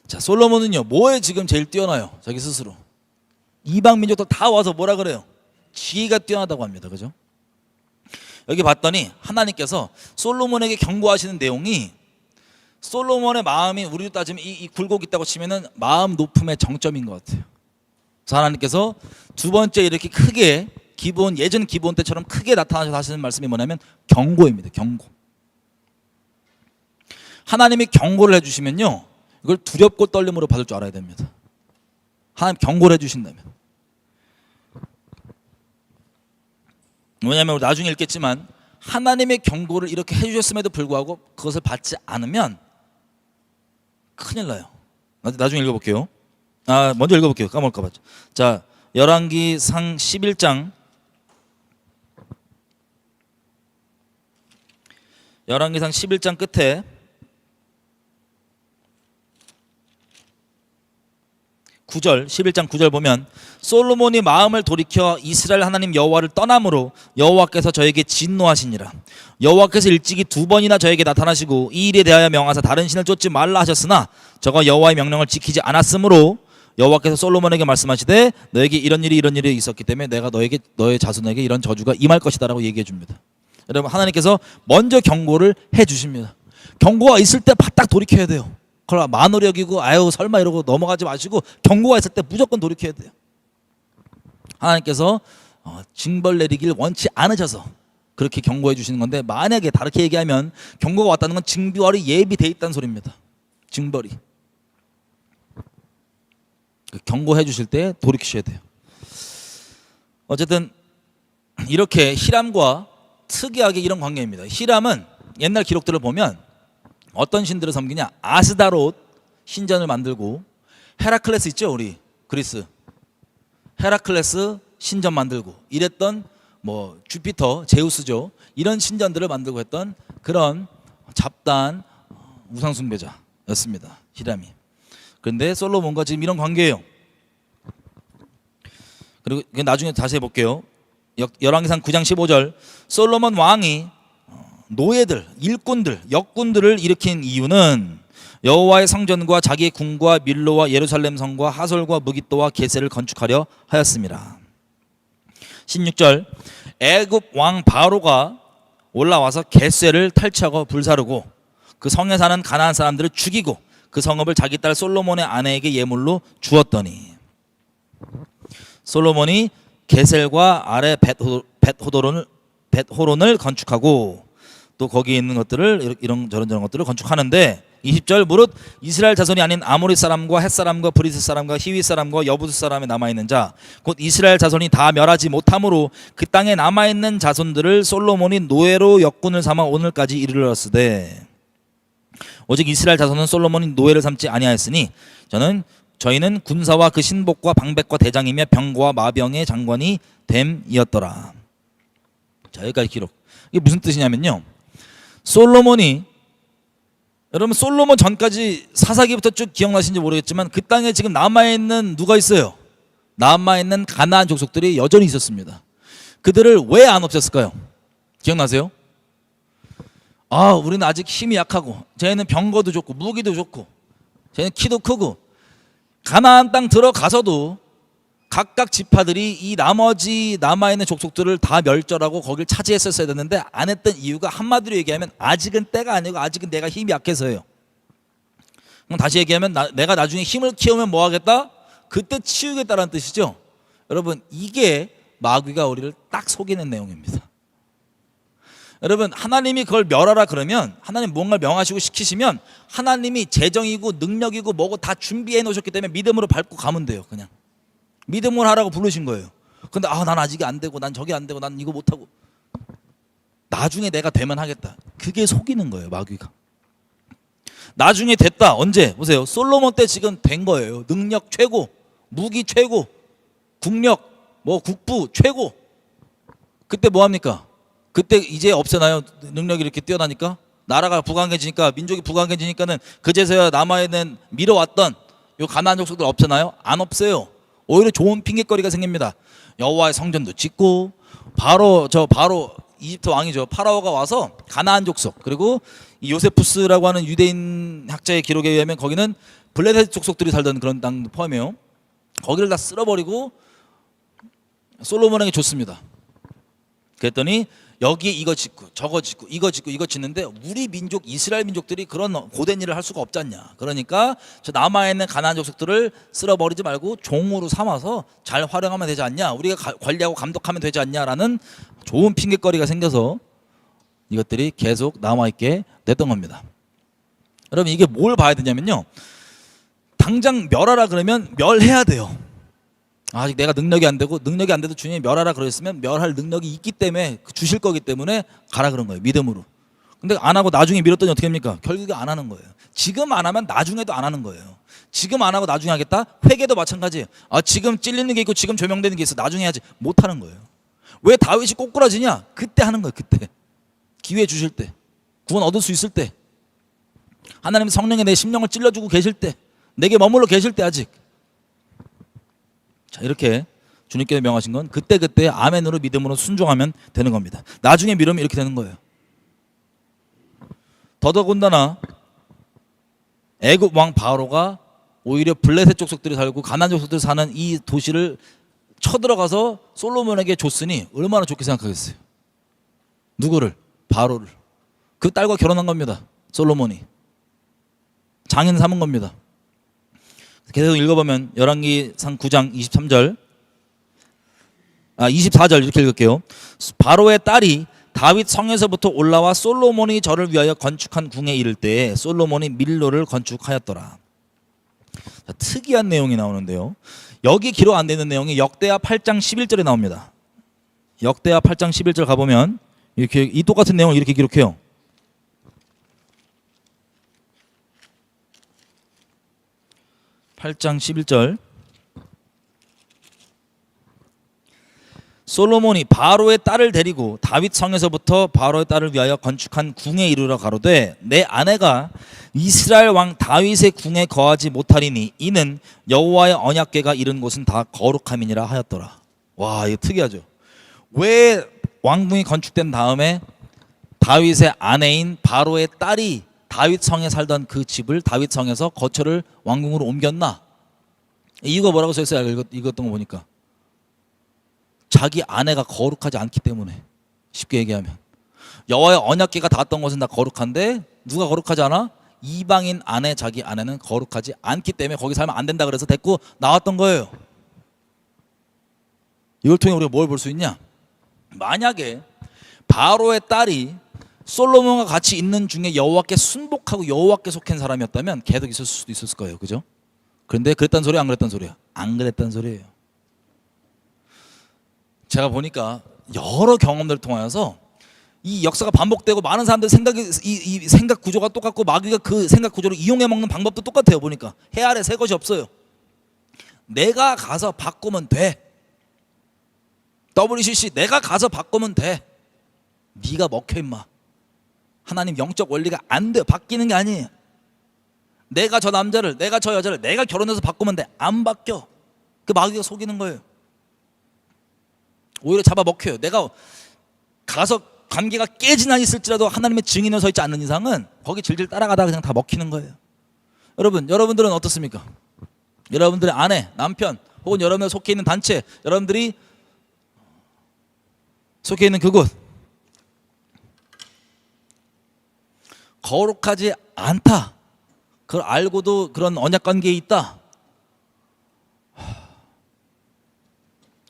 자, 솔로몬은요 뭐에 지금 제일 뛰어나요? 자기 스스로 이방 민족들 다 와서 뭐라 그래요? 지혜가 뛰어나다고 합니다. 그죠? 여기 봤더니 하나님께서 솔로몬에게 경고하시는 내용이 솔로몬의 마음이 우리로 따지면 이 굴곡 있다고 치면은 마음 높음의 정점인 것 같아요. 그래서 하나님께서 두 번째 이렇게 크게 예전 기본 때처럼 크게 나타나셔서 하시는 말씀이 뭐냐면 경고입니다. 경고. 하나님이 경고를 해주시면요 이걸 두렵고 떨림으로 받을 줄 알아야 됩니다. 하나님 경고를 해주신다면. 왜냐하면 나중에 읽겠지만 하나님의 경고를 이렇게 해주셨음에도 불구하고 그것을 받지 않으면 큰일 나요. 나중에 읽어볼게요. 먼저 읽어볼게요. 까먹을까봐. 자, 열왕기상 11장 끝에 9절 11장 9절 보면 솔로몬이 마음을 돌이켜 이스라엘 하나님 여호와를 떠남으로 여호와께서 저에게 진노하시니라. 여호와께서 일찍이 두 번이나 저에게 나타나시고 이 일에 대하여 명하사 다른 신을 쫓지 말라 하셨으나 저가 여호와의 명령을 지키지 않았으므로 여호와께서 솔로몬에게 말씀하시되 너에게 이런 일이 있었기 때문에 내가 너의 자손에게 이런 저주가 임할 것이다라고 얘기해 줍니다. 여러분 하나님께서 먼저 경고를 해 주십니다. 경고가 있을 때 바짝 돌이켜야 돼요. 그러나 만홀히 여기고 아유 설마 이러고 넘어가지 마시고 경고가 있을 때 무조건 돌이켜야 돼요. 하나님께서 징벌 내리길 원치 않으셔서 그렇게 경고해 주시는 건데, 만약에 다르게 얘기하면 경고가 왔다는 건 징벌이 예비돼 있다는 소리입니다. 징벌이 경고해 주실 때 돌이키셔야 돼요. 어쨌든 이렇게 히람과 특이하게 이런 관계입니다. 히람은 옛날 기록들을 보면 어떤 신들을 섬기냐, 아스다롯 신전을 만들고, 헤라클레스 있죠, 우리 그리스 헤라클레스 신전 만들고 이랬던 뭐 주피터, 제우스죠, 이런 신전들을 만들고 했던 그런 잡다한 우상 숭배자였습니다, 히람이. 그런데 솔로몬과 지금 이런 관계예요. 그리고 나중에 다시 해볼게요. 열왕기상 9장 15절 솔로몬 왕이 노예들, 일꾼들, 역군들을 일으킨 이유는 여호와의 성전과 자기의 궁과 밀로와 예루살렘 성과 하솔과 무깃도와 게셀을 건축하려 하였습니다. 16절 애굽 왕 바로가 올라와서 게셀을 탈취하고 불사르고 그 성에 사는 가나안 사람들을 죽이고 그 성읍을 자기 딸 솔로몬의 아내에게 예물로 주었더니, 솔로몬이 게셀과 아래 벳호론을 건축하고 또 거기에 있는 것들을 이런 저런 것들을 건축하는데 20절 무릇 이스라엘 자손이 아닌 아모리 사람과 헷 사람과 브리스 사람과 히위 사람과 여부스 사람에 남아있는 자 곧 이스라엘 자손이 다 멸하지 못함으로 그 땅에 남아있는 자손들을 솔로몬이 노예로 역군을 삼아 오늘까지 이르렀으되 오직 이스라엘 자손은 솔로몬이 노예를 삼지 아니하였으니 저희는 군사와 그 신복과 방백과 대장이며 병과 마병의 장관이 됨이었더라. 자, 여기까지 기록. 이게 무슨 뜻이냐면요, 솔로몬이, 여러분 솔로몬 전까지 사사기부터 쭉 기억나시는지 모르겠지만 그 땅에 지금 남아있는 누가 있어요? 남아있는 가나안 족속들이 여전히 있었습니다. 그들을 왜 안 없앴을까요? 기억나세요? 우리는 아직 힘이 약하고 쟤는 병거도 좋고 무기도 좋고 쟤는 키도 크고, 가나안 땅 들어가서도 각각 지파들이 이 나머지 남아있는 족속들을 다 멸절하고 거길 차지했었어야 됐는데 안 했던 이유가 한마디로 얘기하면 아직은 때가 아니고 아직은 내가 힘이 약해서예요. 그럼 다시 얘기하면 내가 나중에 힘을 키우면 뭐 하겠다? 그때 치우겠다라는 뜻이죠. 여러분, 이게 마귀가 우리를 딱 속이는 내용입니다. 여러분, 하나님이 그걸 멸하라 그러면, 하나님 뭔가를 명하시고 시키시면 하나님이 재정이고 능력이고 뭐고 다 준비해 놓으셨기 때문에 믿음으로 밟고 가면 돼요. 그냥 믿음으로 하라고 부르신 거예요. 근데 난 아직 안 되고 난 저게 안 되고 난 이거 못하고, 나중에 내가 되면 하겠다. 그게 속이는 거예요, 마귀가. 나중에 됐다. 언제? 보세요. 솔로몬 때 지금 된 거예요. 능력 최고, 무기 최고, 국력 국부 최고. 그때 뭐 합니까? 그때 이제 없애나요? 능력이 이렇게 뛰어나니까, 나라가 부강해지니까, 민족이 부강해지니까는 그제서야 남아있는 밀어왔던 요 가나안 족속들 없애나요? 안 없어요. 오히려 좋은 핑계거리가 생깁니다. 여호와의 성전도 짓고, 바로 이집트 왕이죠, 파라오가 와서 가나안 족속, 그리고 이 요세푸스라고 하는 유대인 학자의 기록에 의하면 거기는 블레셋 족속들이 살던 그런 땅도 포함해요. 거기를 다 쓸어버리고 솔로몬에게 줬습니다. 그랬더니 여기에 이거 짓고 저거 짓고 이거 짓고 이거 짓는데 우리 민족 이스라엘 민족들이 그런 고된 일을 할 수가 없지 않냐. 그러니까 저 남아있는 가나안 족속들을 쓸어버리지 말고 종으로 삼아서 잘 활용하면 되지 않냐, 우리가 관리하고 감독하면 되지 않냐라는 좋은 핑계거리가 생겨서 이것들이 계속 남아있게 됐던 겁니다. 여러분, 이게 뭘 봐야 되냐면요, 당장 멸하라 그러면 멸해야 돼요. 아직 내가 능력이 안 되고, 능력이 안 돼도 주님이 멸하라 그랬으면 멸할 능력이 있기 때문에 주실 거기 때문에 가라 그런 거예요, 믿음으로. 근데 안 하고 나중에 밀었더니 어떻게 합니까? 결국에 안 하는 거예요. 지금 안 하면 나중에도 안 하는 거예요. 지금 안 하고 나중에 하겠다? 회개도 마찬가지예요. 지금 찔리는 게 있고 지금 조명되는 게 있어, 나중에 해야지. 못 하는 거예요. 왜 다윗이 꼬꾸라지냐? 그때 하는 거예요. 그때 기회 주실 때, 구원 얻을 수 있을 때, 하나님 성령에 내 심령을 찔러주고 계실 때, 내게 머물러 계실 때, 아직. 자, 이렇게 주님께서 명하신 건 그때그때 아멘으로 믿음으로 순종하면 되는 겁니다. 나중에 미루면 이렇게 되는 거예요. 더더군다나 애굽 왕 바로가 오히려 블레셋 족속들이 살고 가나안 족속들이 사는 이 도시를 쳐들어가서 솔로몬에게 줬으니 얼마나 좋게 생각하겠어요. 누구를? 바로를. 그 딸과 결혼한 겁니다. 솔로몬이 장인 삼은 겁니다. 계속 읽어보면 열왕기상 9장 23절 24절 이렇게 읽을게요. 바로의 딸이 다윗 성에서부터 올라와 솔로몬이 저를 위하여 건축한 궁에 이를 때에 솔로몬이 밀로를 건축하였더라. 자, 특이한 내용이 나오는데요, 여기 기록 안 되는 내용이 역대하 8장 11절에 나옵니다. 역대하 8장 11절 가보면 이렇게 이 똑같은 내용을 이렇게 기록해요. (8장 11절) 솔로몬이 바로의 딸을 데리고 다윗 성에서부터 바로의 딸을 위하여 건축한 궁에 이르러 가로되 내 아내가 이스라엘 왕 다윗의 궁에 거하지 못하리니 이는 여호와의 언약궤가 이른 곳은 다 거룩함이니라 하였더라. 와, 이거 특이하죠. 왜 왕궁이 건축된 다음에 다윗의 아내인 바로의 딸이 다윗 성에 살던 그 집을 다윗 성에서 거처를 왕궁으로 옮겼나? 이유가 뭐라고 써있어요? 읽었던 거 보니까 자기 아내가 거룩하지 않기 때문에. 쉽게 얘기하면 여호와의 언약궤가 닿았던 것은 다 거룩한데 누가 거룩하지 않아? 이방인 아내, 자기 아내는 거룩하지 않기 때문에 거기 살면 안 된다 그래서 데리고 나왔던 거예요. 이걸 통해 우리가 뭘 볼 수 있냐? 만약에 바로의 딸이 솔로몬과 같이 있는 중에 여호와께 순복하고 여호와께 속한 사람이었다면 계속 있을 수도 있었을 거예요. 그죠? 그런데 그랬단 소리야, 안 그랬단 소리야? 안 그랬단 소리예요. 제가 보니까 여러 경험들을 통하여서 이 역사가 반복되고 많은 사람들 생각이 이 생각 구조가 똑같고 마귀가 그 생각 구조를 이용해 먹는 방법도 똑같아요. 보니까 해 아래 새 것이 없어요. 내가 가서 바꾸면 돼. WCC 내가 가서 바꾸면 돼. 네가 먹혀 임마. 하나님 영적 원리가 안 돼. 바뀌는 게 아니에요. 내가 저 남자를, 내가 저 여자를 내가 결혼해서 바꾸면 돼. 안 바뀌어. 그 마귀가 속이는 거예요. 오히려 잡아먹혀요. 내가 가서 관계가 깨지나 있을지라도 하나님의 증인으로 서 있지 않는 이상은 거기 질질 따라가다가 그냥 다 먹히는 거예요. 여러분들은 어떻습니까? 여러분들의 아내, 남편 혹은 여러분들 속해 있는 단체, 여러분들이 속해 있는 그곳 거룩하지 않다. 그걸 알고도 그런 언약관계에 있다.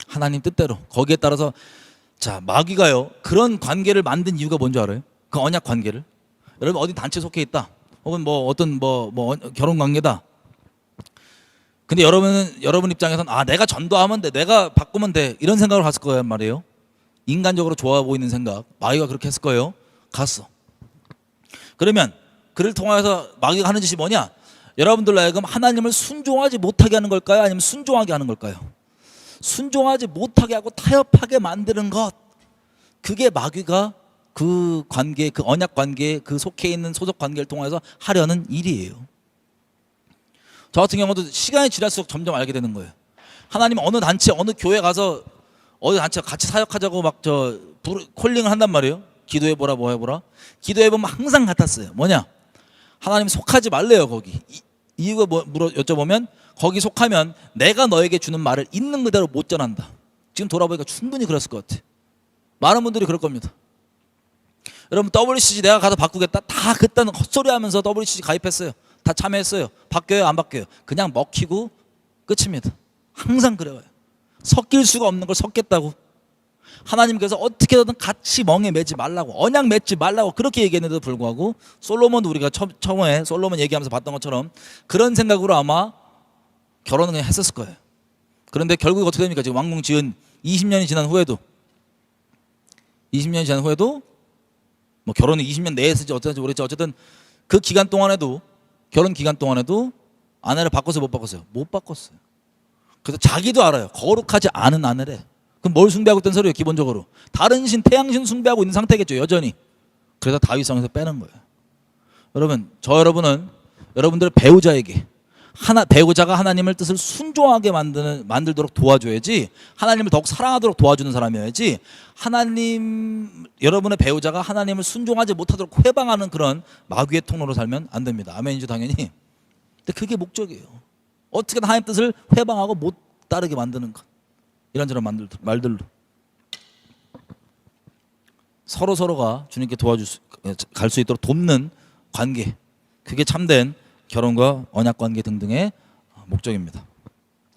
하나님 뜻대로 거기에 따라서 자 마귀가요 그런 관계를 만든 이유가 뭔지 알아요? 그 언약 관계를 여러분 어디 단체 속해 있다 혹은 뭐 어떤 뭐 결혼 관계다. 근데 여러분 입장에서는 아 내가 전도하면 돼, 내가 바꾸면 돼 이런 생각을 갔을 거란 말이에요. 인간적으로 좋아 보이는 생각. 마귀가 그렇게 했을 거예요. 갔어. 그러면 그를 통해서 마귀가 하는 짓이 뭐냐? 여러분들로 하여금 하나님을 순종하지 못하게 하는 걸까요? 아니면 순종하게 하는 걸까요? 순종하지 못하게 하고 타협하게 만드는 것. 그게 마귀가 그 관계, 그 언약 관계, 그 속해 있는 소속 관계를 통해서 하려는 일이에요. 저 같은 경우도 시간이 지날수록 점점 알게 되는 거예요. 하나님 어느 단체, 어느 교회 가서 어느 단체 같이 사역하자고 막 콜링을 한단 말이에요. 기도해보라 뭐 해보라. 기도해보면 항상 같았어요. 뭐냐? 하나님 속하지 말래요 거기. 이유가 뭐 여쭤보면 거기 속하면 내가 너에게 주는 말을 있는 그대로 못 전한다. 지금 돌아보니까 충분히 그랬을 것 같아. 많은 분들이 그럴 겁니다. 여러분 WCG 내가 가서 바꾸겠다 다 그딴 헛소리 하면서 WCG 가입했어요. 다 참여했어요. 바뀌어요 안 바뀌어요? 그냥 먹히고 끝입니다. 항상 그래요. 섞일 수가 없는 걸 섞겠다고. 하나님께서 어떻게든 같이 멍에 매지 말라고, 언약 맺지 말라고 그렇게 얘기했는데도 불구하고 솔로몬도 우리가 처음에 솔로몬 얘기하면서 봤던 것처럼 그런 생각으로 아마 결혼을 그냥 했었을 거예요. 그런데 결국 어떻게 됩니까? 지금 왕궁 지은 20년이 지난 후에도 뭐 결혼은 20년 내에 했을지 어쩌지 모르겠지. 어쨌든 그 기간 동안에도 결혼 기간 동안에도 아내를 바꿔서 못 바꿨어요. 못 바꿨어요. 그래서 자기도 알아요. 거룩하지 않은 아내래. 그럼 뭘 숭배하고 있던 소리예요? 기본적으로 다른 신, 태양신 숭배하고 있는 상태겠죠. 여전히. 그래서 다윗성에서 빼는 거예요. 여러분, 여러분은 여러분들의 배우자가 하나님의 뜻을 순종하게 만들도록 도와줘야지, 하나님을 더욱 사랑하도록 도와주는 사람이어야지, 여러분의 배우자가 하나님을 순종하지 못하도록 회방하는 그런 마귀의 통로로 살면 안 됩니다. 아멘이죠 당연히. 근데 그게 목적이에요. 어떻게든 하나님 뜻을 회방하고 못 따르게 만드는 것. 이런저런 말들로 서로가 주님께 갈 수 있도록 돕는 관계, 그게 참된 결혼과 언약 관계 등등의 목적입니다.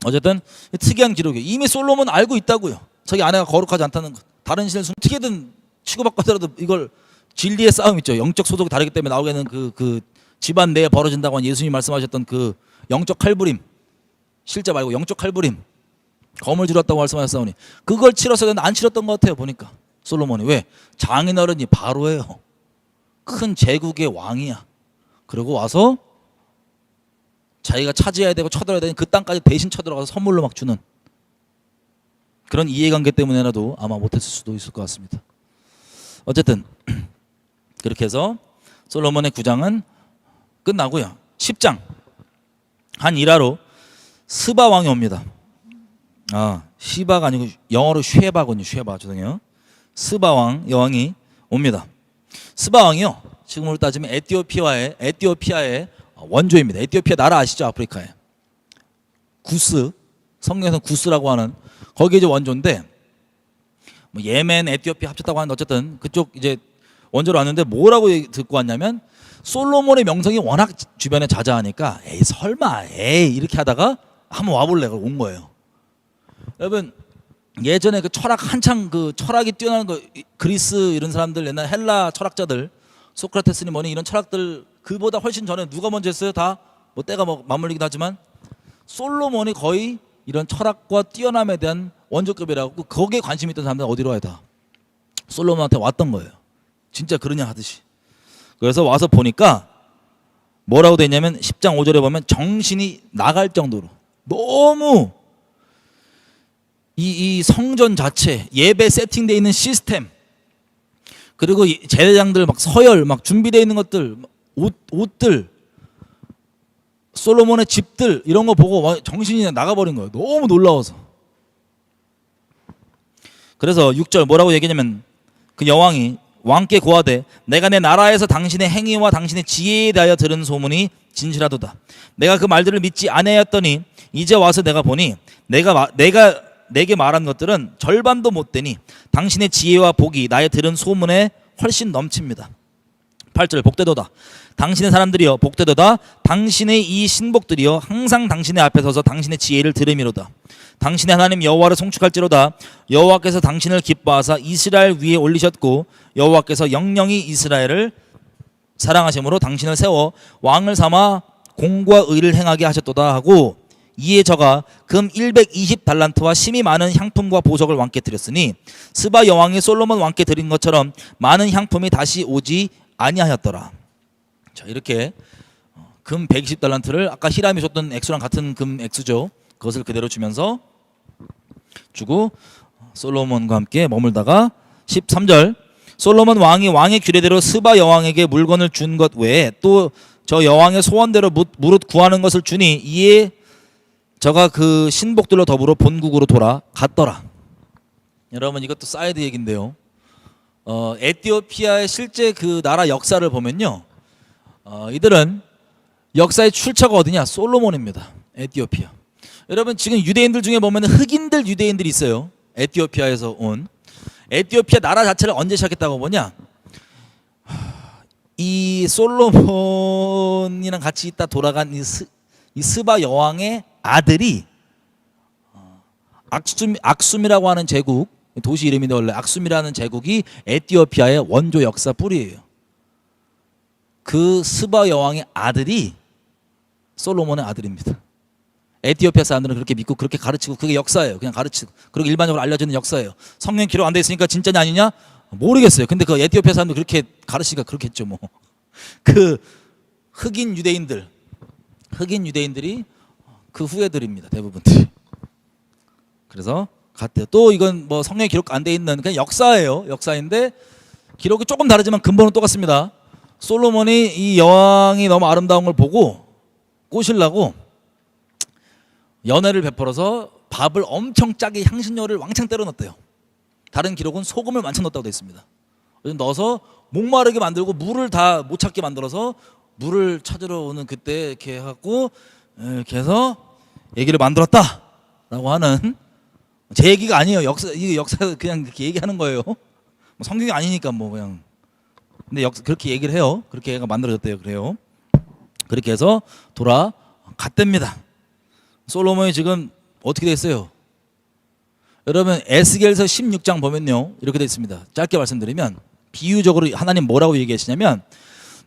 어쨌든 특이한 기록이에요. 이미 솔로몬은 알고 있다고요. 자기 아내가 거룩하지 않다는 것. 다른 신을 어떻게든 치고받고 하더라도 이걸 진리의 싸움 있죠. 영적 소속이 다르기 때문에 나오게 되는 그 집안 내에 벌어진다고 하는 예수님이 말씀하셨던 그 영적 칼부림, 실제 말고 영적 칼부림, 검을 들었다고 말씀하셨사오니 그걸 치렀어야 되는데 안 치렀던 것 같아요. 보니까 솔로몬이. 왜? 장인어른이 바로예요. 큰 제국의 왕이야. 그리고 와서 자기가 차지해야 되고 쳐들어야 되는 그 땅까지 대신 쳐들어가서 선물로 막 주는 그런 이해관계 때문에라도 아마 못했을 수도 있을 것 같습니다. 어쨌든 그렇게 해서 솔로몬의 9장은 끝나고요. 10장 한 일화로 스바 왕이 옵니다. 시바가 아니고 영어로 쉐바군요. 쉐바. 죄송해요. 스바 왕이 옵니다. 스바 왕이요, 지금으로 따지면 에티오피아의 원조입니다. 에티오피아 나라 아시죠? 아프리카에 구스, 성경에서는 구스라고 하는 거기 이제 원조인데, 뭐 예멘, 에티오피아 합쳤다고 하는데 어쨌든 그쪽 이제 원조로 왔는데 뭐라고 듣고 왔냐면 솔로몬의 명성이 워낙 주변에 자자하니까 설마 이렇게 하다가 한번 와볼래 온 거예요. 여러분 예전에 그 철학 한창 그 철학이 뛰어나는 거 그리스 이런 사람들 옛날 헬라 철학자들 소크라테스니 뭐니 이런 철학들 그보다 훨씬 전에 누가 먼저 했어요? 다 뭐 때가 뭐 맞물리기도 하지만 솔로몬이 거의 이런 철학과 뛰어남에 대한 원조급이라고 거기에 관심 있던 사람들은 어디로 와야 다 솔로몬한테 왔던 거예요. 진짜 그러냐 하듯이. 그래서 와서 보니까 뭐라고 돼 있냐면 10장 5절에 보면 정신이 나갈 정도로 너무 이 성전 자체 예배 세팅되어 있는 시스템 그리고 제사장들 막 서열 막 준비되어 있는 것들 옷들 솔로몬의 집들 이런 거 보고 정신이 나가버린 거예요. 너무 놀라워서. 그래서 6절 뭐라고 얘기하냐면 그 여왕이 왕께 고하되 내가 내 나라에서 당신의 행위와 당신의 지혜에 대하여 들은 소문이 진실하도다. 내가 그 말들을 믿지 아니하였더니 이제 와서 내가 보니 내가 내게 말한 것들은 절반도 못 되니 당신의 지혜와 복이 나의 들은 소문에 훨씬 넘칩니다. 8절 복되도다. 당신의 사람들이여 복되도다. 당신의 이 신복들이여 항상 당신의 앞에 서서 당신의 지혜를 들음이로다. 당신의 하나님 여호와를 송축할지로다. 여호와께서 당신을 기뻐하사 이스라엘 위에 올리셨고 여호와께서 영영이 이스라엘을 사랑하심으로 당신을 세워 왕을 삼아 공과 의를 행하게 하셨도다 하고 이에 저가 금 120달란트와 심이 많은 향품과 보석을 왕께 드렸으니 스바 여왕이 솔로몬 왕께 드린 것처럼 많은 향품이 다시 오지 아니하였더라. 자, 이렇게 금 120달란트를 아까 히람이 줬던 액수랑 같은 금 액수죠. 그것을 그대로 주면서 주고 솔로몬과 함께 머물다가 13절 솔로몬 왕이 왕의 규례대로 스바 여왕에게 물건을 준 것 외에 또 저 여왕의 소원대로 무릇 구하는 것을 주니 이에 저가 그 신복들로 더불어 본국으로 돌아갔더라. 여러분 이것도 사이드 얘기인데요. 에티오피아의 실제 그 나라 역사를 보면요. 이들은 역사의 출처가 어디냐? 솔로몬입니다. 에티오피아. 여러분 지금 유대인들 중에 보면 흑인들 유대인들이 있어요. 에티오피아에서 온. 에티오피아 나라 자체를 언제 시작했다고 보냐? 이 솔로몬이랑 같이 있다 돌아간 이 스바 여왕의 아들이 악숨이라고 하는 제국, 도시 이름인데 원래 악숨이라는 제국이 에티오피아의 원조 역사 뿌리예요. 그 스바 여왕의 아들이 솔로몬의 아들입니다. 에티오피아 사람들은 그렇게 믿고 그렇게 가르치고 그게 역사예요. 그냥 가르치고 그리고 일반적으로 알려지는 역사예요. 성경 기록 안 돼 있으니까 진짜냐 아니냐 모르겠어요. 근데 그 에티오피아 사람들 그렇게 가르치니까 그렇겠죠 뭐. 그 흑인 유대인들이 그 후예들입니다. 대부분들이. 그래서 같아요. 또 이건 뭐 성경에 기록 안 돼 있는 그냥 역사예요. 역사인데 기록이 조금 다르지만 근본은 똑같습니다. 솔로몬이 이 여왕이 너무 아름다운 걸 보고 꼬시려고 연회를 베풀어서 밥을 엄청 짜게 향신료를 왕창 때려 넣었대요. 다른 기록은 소금을 많이 넣었다고 되어 있습니다. 넣어서 목마르게 만들고 물을 다 못 찾게 만들어서 물을 찾으러 오는 그때 이렇게 해갖고 이렇게 해서 얘기를 만들었다라고 하는 제 얘기가 아니에요. 이게 역사 그냥 그렇게 얘기하는 거예요. 뭐 성경이 아니니까 뭐 그냥. 근데 그렇게 얘기를 해요. 그렇게 얘가 만들어졌대요. 그래요. 그렇게 해서 돌아갔답니다. 솔로몬이 지금 어떻게 됐어요? 여러분 에스겔서 16장 보면요 이렇게 되어 있습니다. 짧게 말씀드리면 비유적으로 하나님 뭐라고 얘기하시냐면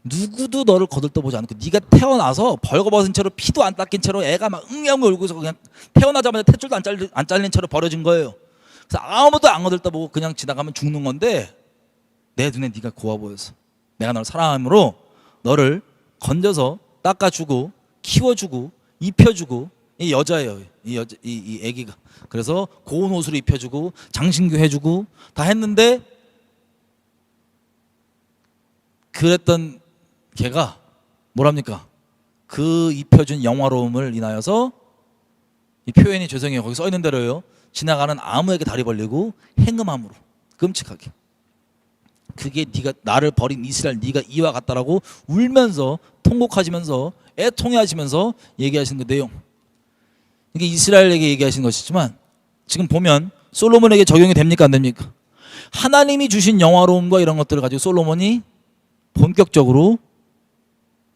누구도 너를 거들떠보지 않고 네가 태어나서 벌거벗은 채로 피도 안 닦인 채로 애가 막 응애응애 울고서 그냥 태어나자마자 탯줄도 안 잘린 채로 버려진 거예요. 그래서 아무도 안 거들떠보고 그냥 지나가면 죽는 건데 내 눈에 네가 고와 보여서 내가 너를 사랑함으로 너를 건져서 닦아주고 키워주고 입혀주고 이 여자예요. 이 애기가. 그래서 고운 옷을 입혀주고 장신구 해주고 다 했는데 그랬던 걔가 뭐랍니까? 그 입혀준 영화로움을 인하여서 이 표현이 죄송해요. 거기 써 있는 대로요. 지나가는 아무에게 다리 벌리고 행음함으로 끔찍하게. 그게 네가 나를 버린 이스라엘 네가 이와 같다라고 울면서 통곡하시면서 애통해하시면서 얘기하시는 그 내용. 이게 이스라엘에게 얘기하신 것이지만 지금 보면 솔로몬에게 적용이 됩니까 안 됩니까? 하나님이 주신 영화로움과 이런 것들을 가지고 솔로몬이 본격적으로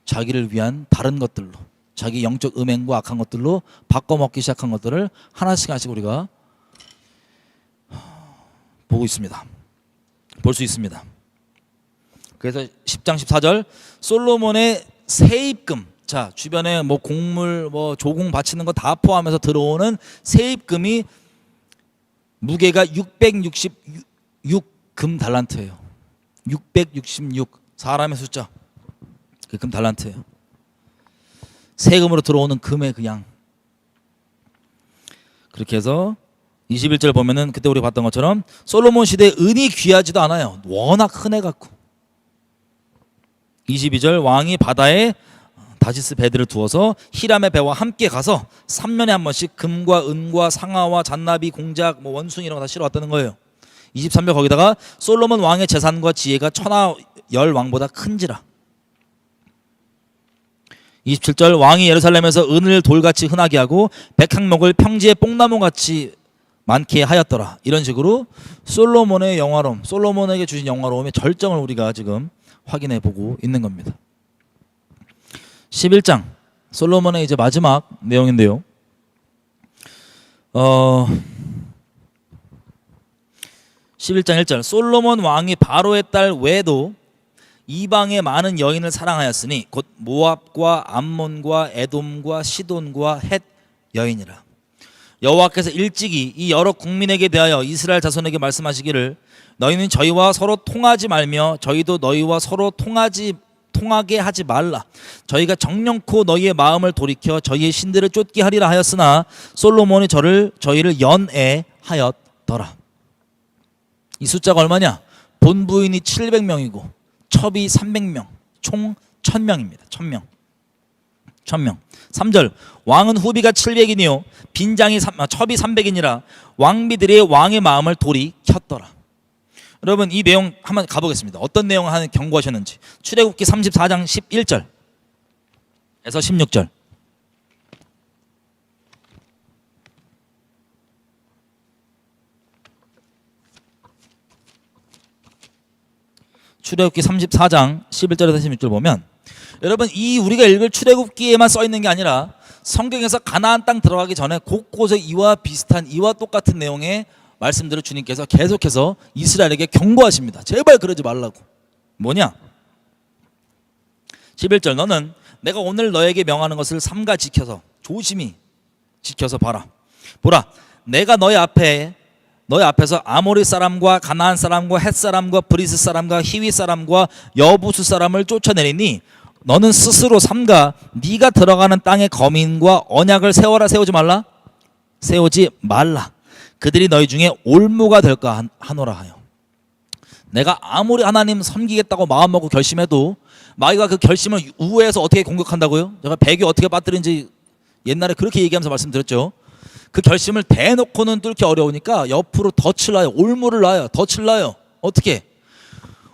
자기를 위한 다른 것들로 자기 영적 음행과 악한 것들로 바꿔먹기 시작한 것들을 하나씩 우리가 보고 있습니다. 볼 수 있습니다. 그래서 10장 14절 솔로몬의 세입금, 자 주변에 뭐 곡물 뭐 조공 바치는 거 다 포함해서 들어오는 세입금이 무게가 666금 달란트예요. 666 사람의 숫자, 그 금 달란트예요. 세금으로 들어오는 금의 그 양. 그렇게 해서 21절 보면은 그때 우리 봤던 것처럼 솔로몬 시대에 은이 귀하지도 않아요. 워낙 흔해갖고. 22절 왕이 바다에 다시스 배들을 두어서 히람의 배와 함께 가서 3년에 한 번씩 금과 은과 상아와 잔나비 공작 뭐 원숭이 이런 거 다 실어왔다는 거예요. 23절 거기다가 솔로몬 왕의 재산과 지혜가 천하 열 왕보다 큰지라. 27절 왕이 예루살렘에서 은을 돌같이 흔하게 하고 백항목을 평지의 뽕나무같이 많게 하였더라. 이런 식으로 솔로몬의 영화로움, 솔로몬에게 주신 영화로움의 절정을 우리가 지금 확인해 보고 있는 겁니다. 11장 솔로몬의 이제 마지막 내용인데요. 11장 1절 솔로몬 왕이 바로의 딸 외에도 이방의 많은 여인을 사랑하였으니 곧 모압과 암몬과 에돔과 시돈과 헷 여인이라. 여호와께서 일찍이 이 여러 국민에게 대하여 이스라엘 자손에게 말씀하시기를 너희는 저희와 서로 통하지 말며 저희도 너희와 서로 통하게 하지 말라. 저희가 정령코 너희의 마음을 돌이켜 저희의 신들을 쫓게 하리라 하였으나 솔로몬이 저희를 연애하였더라. 이 숫자가 얼마냐? 본부인이 700명이고 첩이 300명, 총 1000명입니다. 1000명. 3절 왕은 후비가 700이니요 빈장이 첩이 300이니라 왕비들의 왕의 마음을 돌이켰더라. 여러분 이 내용 한번 가보겠습니다. 어떤 내용을 하는 경고하셨는지. 출애굽기 34장 11절에서 16절. 출애굽기 34장 11절에서 16절 보면 여러분 이 우리가 읽을 출애굽기에만 써 있는 게 아니라 성경에서 가나안 땅 들어가기 전에 곳곳에 이와 비슷한 이와 똑같은 내용의 말씀들을 주님께서 계속해서 이스라엘에게 경고하십니다. 제발 그러지 말라고. 뭐냐? 11절 너는 내가 오늘 너에게 명하는 것을 삼가 지켜서 조심히 지켜서 봐라. 보라 내가 너희 앞에서 아모리 사람과 가나안 사람과 헷 사람과 브리스 사람과 히위 사람과 여부수 사람을 쫓아내리니 너는 스스로 삼가 네가 들어가는 땅의 거민과 언약을 세워라. 세우지 말라. 세우지 말라. 그들이 너희 중에 올무가 될까 하노라 하여. 내가 아무리 하나님 섬기겠다고 마음먹고 결심해도 마귀가 그 결심을 우회해서 어떻게 공격한다고요? 제가 배교 어떻게 빠뜨린지 옛날에 그렇게 얘기하면서 말씀드렸죠. 그 결심을 대놓고는 뚫기 어려우니까 옆으로 덫을 놔요. 올무를 놔요. 덫을 놔요. 어떻게?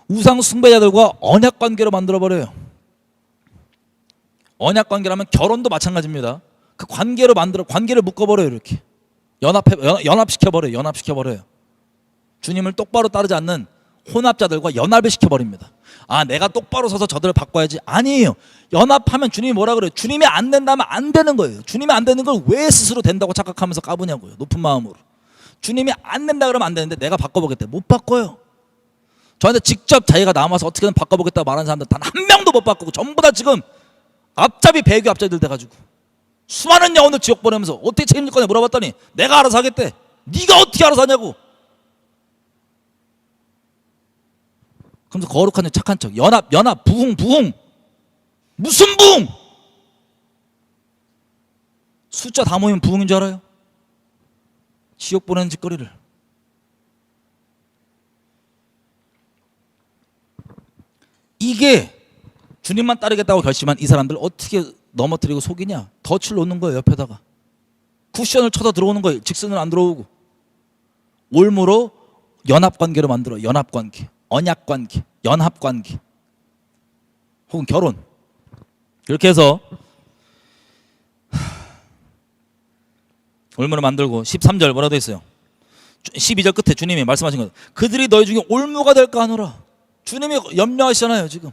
우상 숭배자들과 언약 관계로 만들어버려요. 언약 관계라면 결혼도 마찬가지입니다. 그 관계로 관계를 묶어버려요. 이렇게 연합시켜버려요. 주님을 똑바로 따르지 않는 혼합자들과 연합을 시켜버립니다. 아 내가 똑바로 서서 저들을 바꿔야지. 아니에요. 연합하면 주님이 뭐라 그래요? 주님이 안 된다면 안 되는 거예요. 주님이 안 되는 걸 왜 스스로 된다고 착각하면서 까부냐고요. 높은 마음으로. 주님이 안 된다 그러면 안 되는데 내가 바꿔보겠다. 못 바꿔요. 저한테 직접 자기가 남아서 어떻게든 바꿔보겠다고 말하는 사람들 단 한 명도 못 바꾸고 전부 다 지금 앞잡이 배교 앞잡이들 돼가지고 수많은 영혼을 지옥 보내면서 어떻게 책임질 거냐 물어봤더니 내가 알아서 하겠대. 네가 어떻게 알아서 하냐고. 그러면서 거룩한 척 착한 척 연합 부흥 무슨 부흥? 숫자 다 모이면 부흥인 줄 알아요? 지옥 보내는 짓거리를. 이게 주님만 따르겠다고 결심한 이 사람들 어떻게 넘어뜨리고 속이냐? 덫을 놓는 거예요. 옆에다가 쿠션을 쳐서 들어오는 거예요. 직선은 안 들어오고. 올무로 연합관계로 만들어. 연합관계, 언약관계, 연합관계 혹은 결혼. 이렇게 해서 올무를 만들고 13절 뭐라고 했어요? 12절 끝에 주님이 말씀하신 거예요. 그들이 너희 중에 올무가 될까 하노라. 주님이 염려하시잖아요. 지금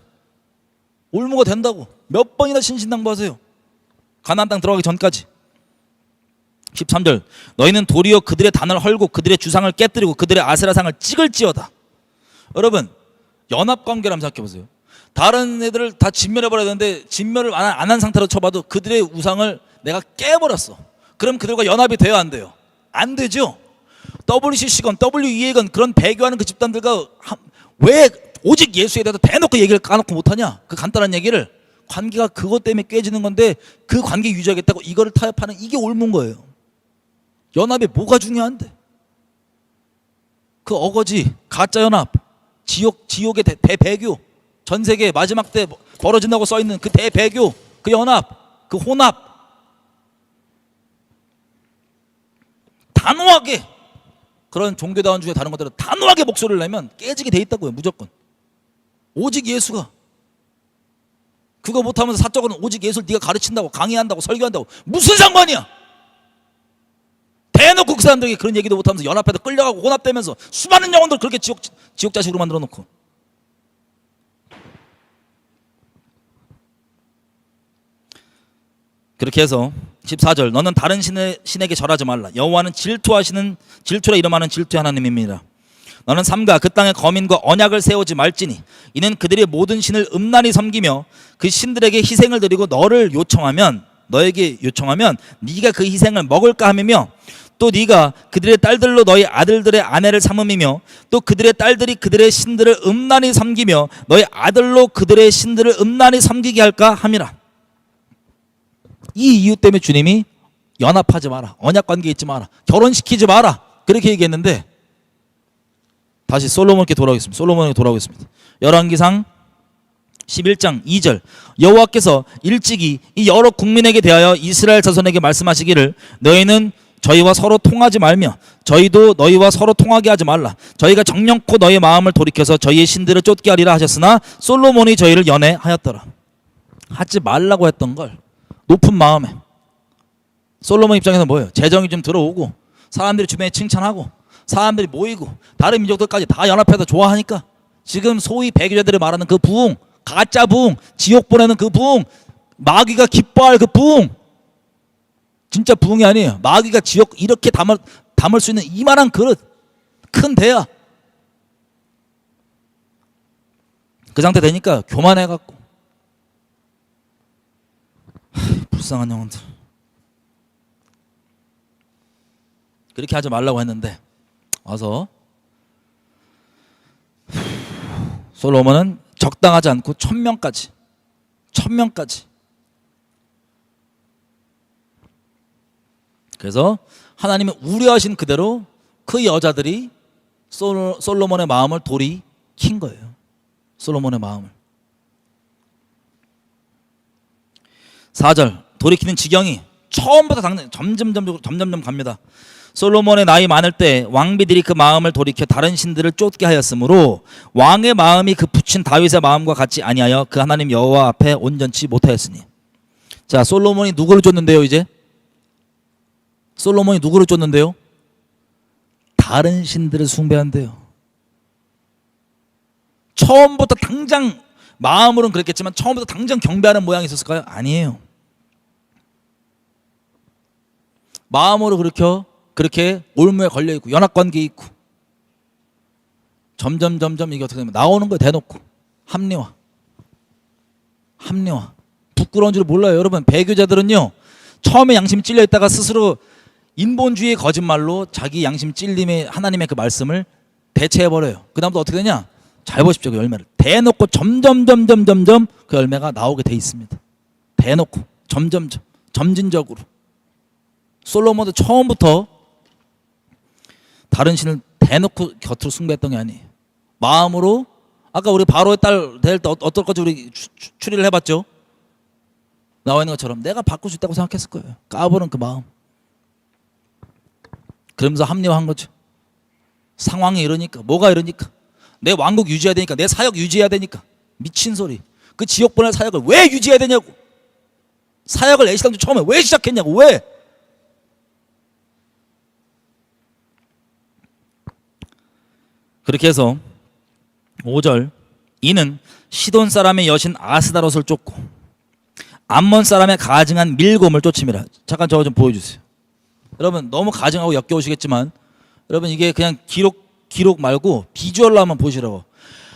올무가 된다고 몇 번이나 신신당부하세요. 가나안 땅 들어가기 전까지. 13절 너희는 도리어 그들의 단을 헐고 그들의 주상을 깨뜨리고 그들의 아세라상을 찍을지어다. 여러분 연합관계를 한번 생각해보세요. 다른 애들을 다 진멸해버려야 되는데 진멸을 안 한 상태로 쳐봐도 그들의 우상을 내가 깨버렸어. 그럼 그들과 연합이 돼요 안 돼요? 안 되죠. WCC건 WEA건 그런 배교하는 그 집단들과 왜 오직 예수에 대해서 대놓고 얘기를 까놓고 못하냐. 그 간단한 얘기를. 관계가 그것 때문에 깨지는 건데 그 관계 유지하겠다고 이거를 타협하는 이게 옮은 거예요. 연합에 뭐가 중요한데? 그 어거지 가짜 연합 지옥의 대배교 전 세계 마지막 때 벌어진다고 써있는 그 대배교 그 연합 그 혼합 단호하게 그런 종교다운 중에 다른 것들은 단호하게 목소리를 내면 깨지게 돼 있다고요. 무조건. 오직 예수가 그거 못하면서 사적으로는 오직 예수를 네가 가르친다고 강의한다고 설교한다고 무슨 상관이야. 대놓고 그 사람들에게 그런 얘기도 못하면서 연합해서 끌려가고 혼합되면서 수많은 영혼들 그렇게 지옥 자식으로 만들어 놓고. 그렇게 해서 14절 너는 다른 신에게 절하지 말라. 여호와는 질투라 이름하는 질투의 하나님입니다. 너는 삼가 그 땅에 거민과 언약을 세우지 말지니 이는 그들이 모든 신을 음란히 섬기며 그 신들에게 희생을 드리고 너에게 요청하면 네가 그 희생을 먹을까 하며 또 네가 그들의 딸들로 너희 아들들의 아내를 삼음이며 또 그들의 딸들이 그들의 신들을 음란히 섬기며 너희 아들로 그들의 신들을 음란히 섬기게 할까 함이라. 이 이유 때문에 주님이 연합하지 마라, 언약관계 있지 마라, 결혼시키지 마라 그렇게 얘기했는데 다시 솔로몬께 돌아오겠습니다. 열왕기상 11장 2절 여호와께서 일찍이 이 여러 국민에게 대하여 이스라엘 자손에게 말씀하시기를 너희는 저희와 서로 통하지 말며 저희도 너희와 서로 통하게 하지 말라. 저희가 정령코 너희 마음을 돌이켜서 저희의 신들을 쫓게 하리라 하셨으나 솔로몬이 저희를 연애하였더라. 하지 말라고 했던 걸 높은 마음에 솔로몬 입장에서 뭐예요? 재정이 좀 들어오고 사람들이 주변에 칭찬하고 사람들이 모이고 다른 민족들까지 다 연합해서 좋아하니까 지금 소위 배교자들이 말하는 그 부흥, 가짜 부흥, 지옥 보내는 그 부흥, 마귀가 기뻐할 그 부흥, 진짜 부흥이 아니에요. 마귀가 지옥 이렇게 담을 수 있는 이만한 그릇, 큰 대야. 그 상태 되니까 교만해갖고 불쌍한 영혼들. 그렇게 하지 말라고 했는데 와서 솔로몬은 적당하지 않고 1000명까지 그래서 하나님은 우려하신 그대로 그 여자들이 솔로몬의 마음을 돌이킨 거예요. 솔로몬의 마음을. 4절 돌이키는 지경이 처음부터 점점 갑니다. 솔로몬의 나이 많을 때 왕비들이 그 마음을 돌이켜 다른 신들을 쫓게 하였으므로 왕의 마음이 그 붙인 다윗의 마음과 같이 아니하여 그 하나님 여호와 앞에 온전치 못하였으니. 자, 솔로몬이 누구를 쫓는데요? 이제 솔로몬이 누구를 쫓는데요? 다른 신들을 숭배한대요. 처음부터 당장 마음으로는 그랬겠지만 처음부터 당장 경배하는 모양이 있었을까요? 아니에요. 마음으로 그렇게 올무에 걸려있고 연합관계에 있고 점점 이게 어떻게 되면 나오는 거예요. 대놓고 합리화 부끄러운 줄 몰라요. 여러분 배교자들은요 처음에 양심이 찔려있다가 스스로 인본주의의 거짓말로 자기 양심 찔림에 하나님의 그 말씀을 대체해버려요. 그 다음부터 어떻게 되냐, 잘 보십시오. 그 열매를 대놓고 점점 그 열매가 나오게 돼 있습니다. 대놓고 점진적으로. 솔로몬도 처음부터 다른 신을 대놓고 곁으로 숭배했던 게 아니에요. 마음으로. 아까 우리 바로의 딸 될 때 어떨 거지 우리 추리를 해봤죠. 나와 있는 것처럼 내가 바꿀 수 있다고 생각했을 거예요. 까부는 그 마음. 그러면서 합리화한 거죠. 상황이 이러니까, 뭐가 이러니까, 내 왕국 유지해야 되니까, 내 사역 유지해야 되니까. 미친 소리. 그 지옥 보낼 사역을 왜 유지해야 되냐고. 사역을 애시당초 처음에 왜 시작했냐고. 왜? 그렇게 해서 5절 이는 시돈 사람의 여신 아스다롯을 쫓고 암몬 사람의 가증한 밀곰을 쫓음이라. 잠깐 저거 좀 보여주세요. 여러분 너무 가정하고 역겨우시겠지만 여러분 이게 그냥 기록 말고 비주얼로 한번 보시라고.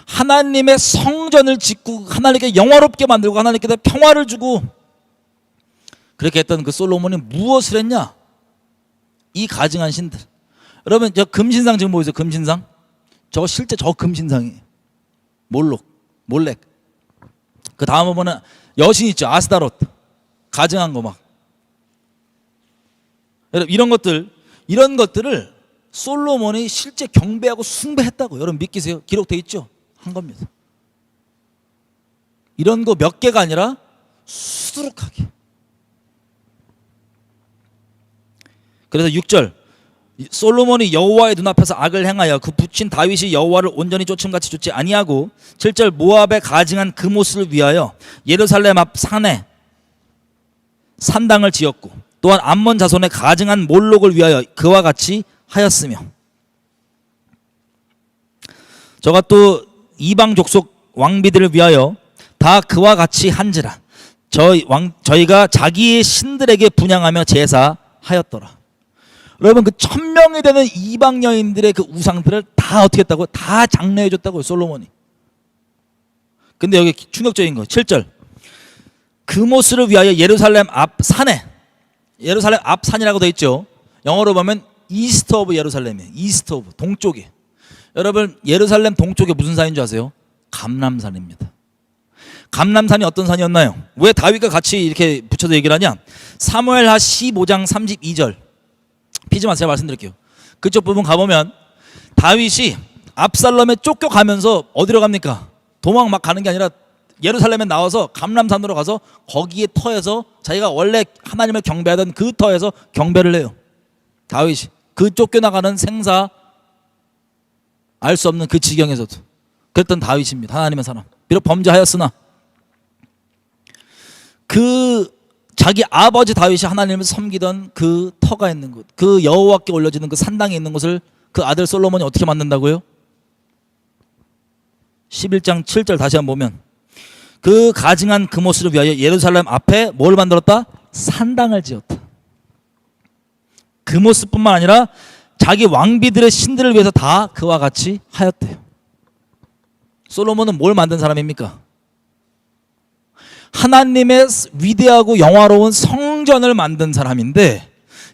하나님의 성전을 짓고 하나님께 영화롭게 만들고 하나님께 평화를 주고 그렇게 했던 그 솔로몬이 무엇을 했냐? 이 가증한 신들. 여러분 저 금신상 지금 보이세요? 금신상. 저거 실제 저 금신상이에요. 몰렉. 그 다음 보면 여신 있죠. 아스타로트. 가증한 거 막. 여러분 이런 것들을 솔로몬이 실제 경배하고 숭배했다고 여러분 믿기세요? 기록돼 있죠? 한 겁니다. 이런 거 몇 개가 아니라 수두룩하게. 그래서 6절 솔로몬이 여호와의 눈앞에서 악을 행하여 그 부친 다윗이 여호와를 온전히 쫓음같이 쫓지 아니하고 7절 모압에 가증한 그못을 위하여 예루살렘 앞 산에 산당을 지었고 또한 암몬 자손의 가증한 몰록을 위하여 그와 같이 하였으며 저가 또 이방 족속 왕비들을 위하여 다 그와 같이 한지라 저희가 자기의 신들에게 분향하며 제사하였더라. 여러분 그 1000명이 되는 이방 여인들의 그 우상들을 다 어떻게 했다고? 다 장례해 줬다고요 솔로몬이. 근데 여기 충격적인 거 7절 그모스를 위하여 예루살렘 앞 산에 예루살렘 앞 산이라고 되어 있죠. 영어로 보면 이스트 오브 예루살렘이에요. 이스트 오브 동쪽에. 여러분 예루살렘 동쪽에 무슨 산인 줄 아세요? 감람산입니다. 감람산이 어떤 산이었나요? 왜 다윗과 같이 이렇게 붙여서 얘기를 하냐? 사무엘하 15장 32절 피지 마세요. 말씀드릴게요. 그쪽 부분 가보면 다윗이 압살롬에 쫓겨가면서 어디로 갑니까? 도망 막 가는 게 아니라 예루살렘에 나와서 감람산으로 가서 거기에 터에서 자기가 원래 하나님을 경배하던 그 터에서 경배를 해요. 다윗이 그 쫓겨나가는 생사 알 수 없는 그 지경에서도 그랬던 다윗입니다. 하나님의 사람. 비록 범죄하였으나 그 자기 아버지 다윗이 하나님을 섬기던 그 터가 있는 곳, 그 여호와께 올려지는 그 산당에 있는 곳을 그 아들 솔로몬이 어떻게 만든다고요? 11장 7절 다시 한번 보면 그 가증한 그못을 위하여 예루살렘 앞에 뭘 만들었다? 산당을 지었다. 그못뿐만 아니라 자기 왕비들의 신들을 위해서 다 그와 같이 하였대요. 솔로몬은 뭘 만든 사람입니까? 하나님의 위대하고 영화로운 성전을 만든 사람인데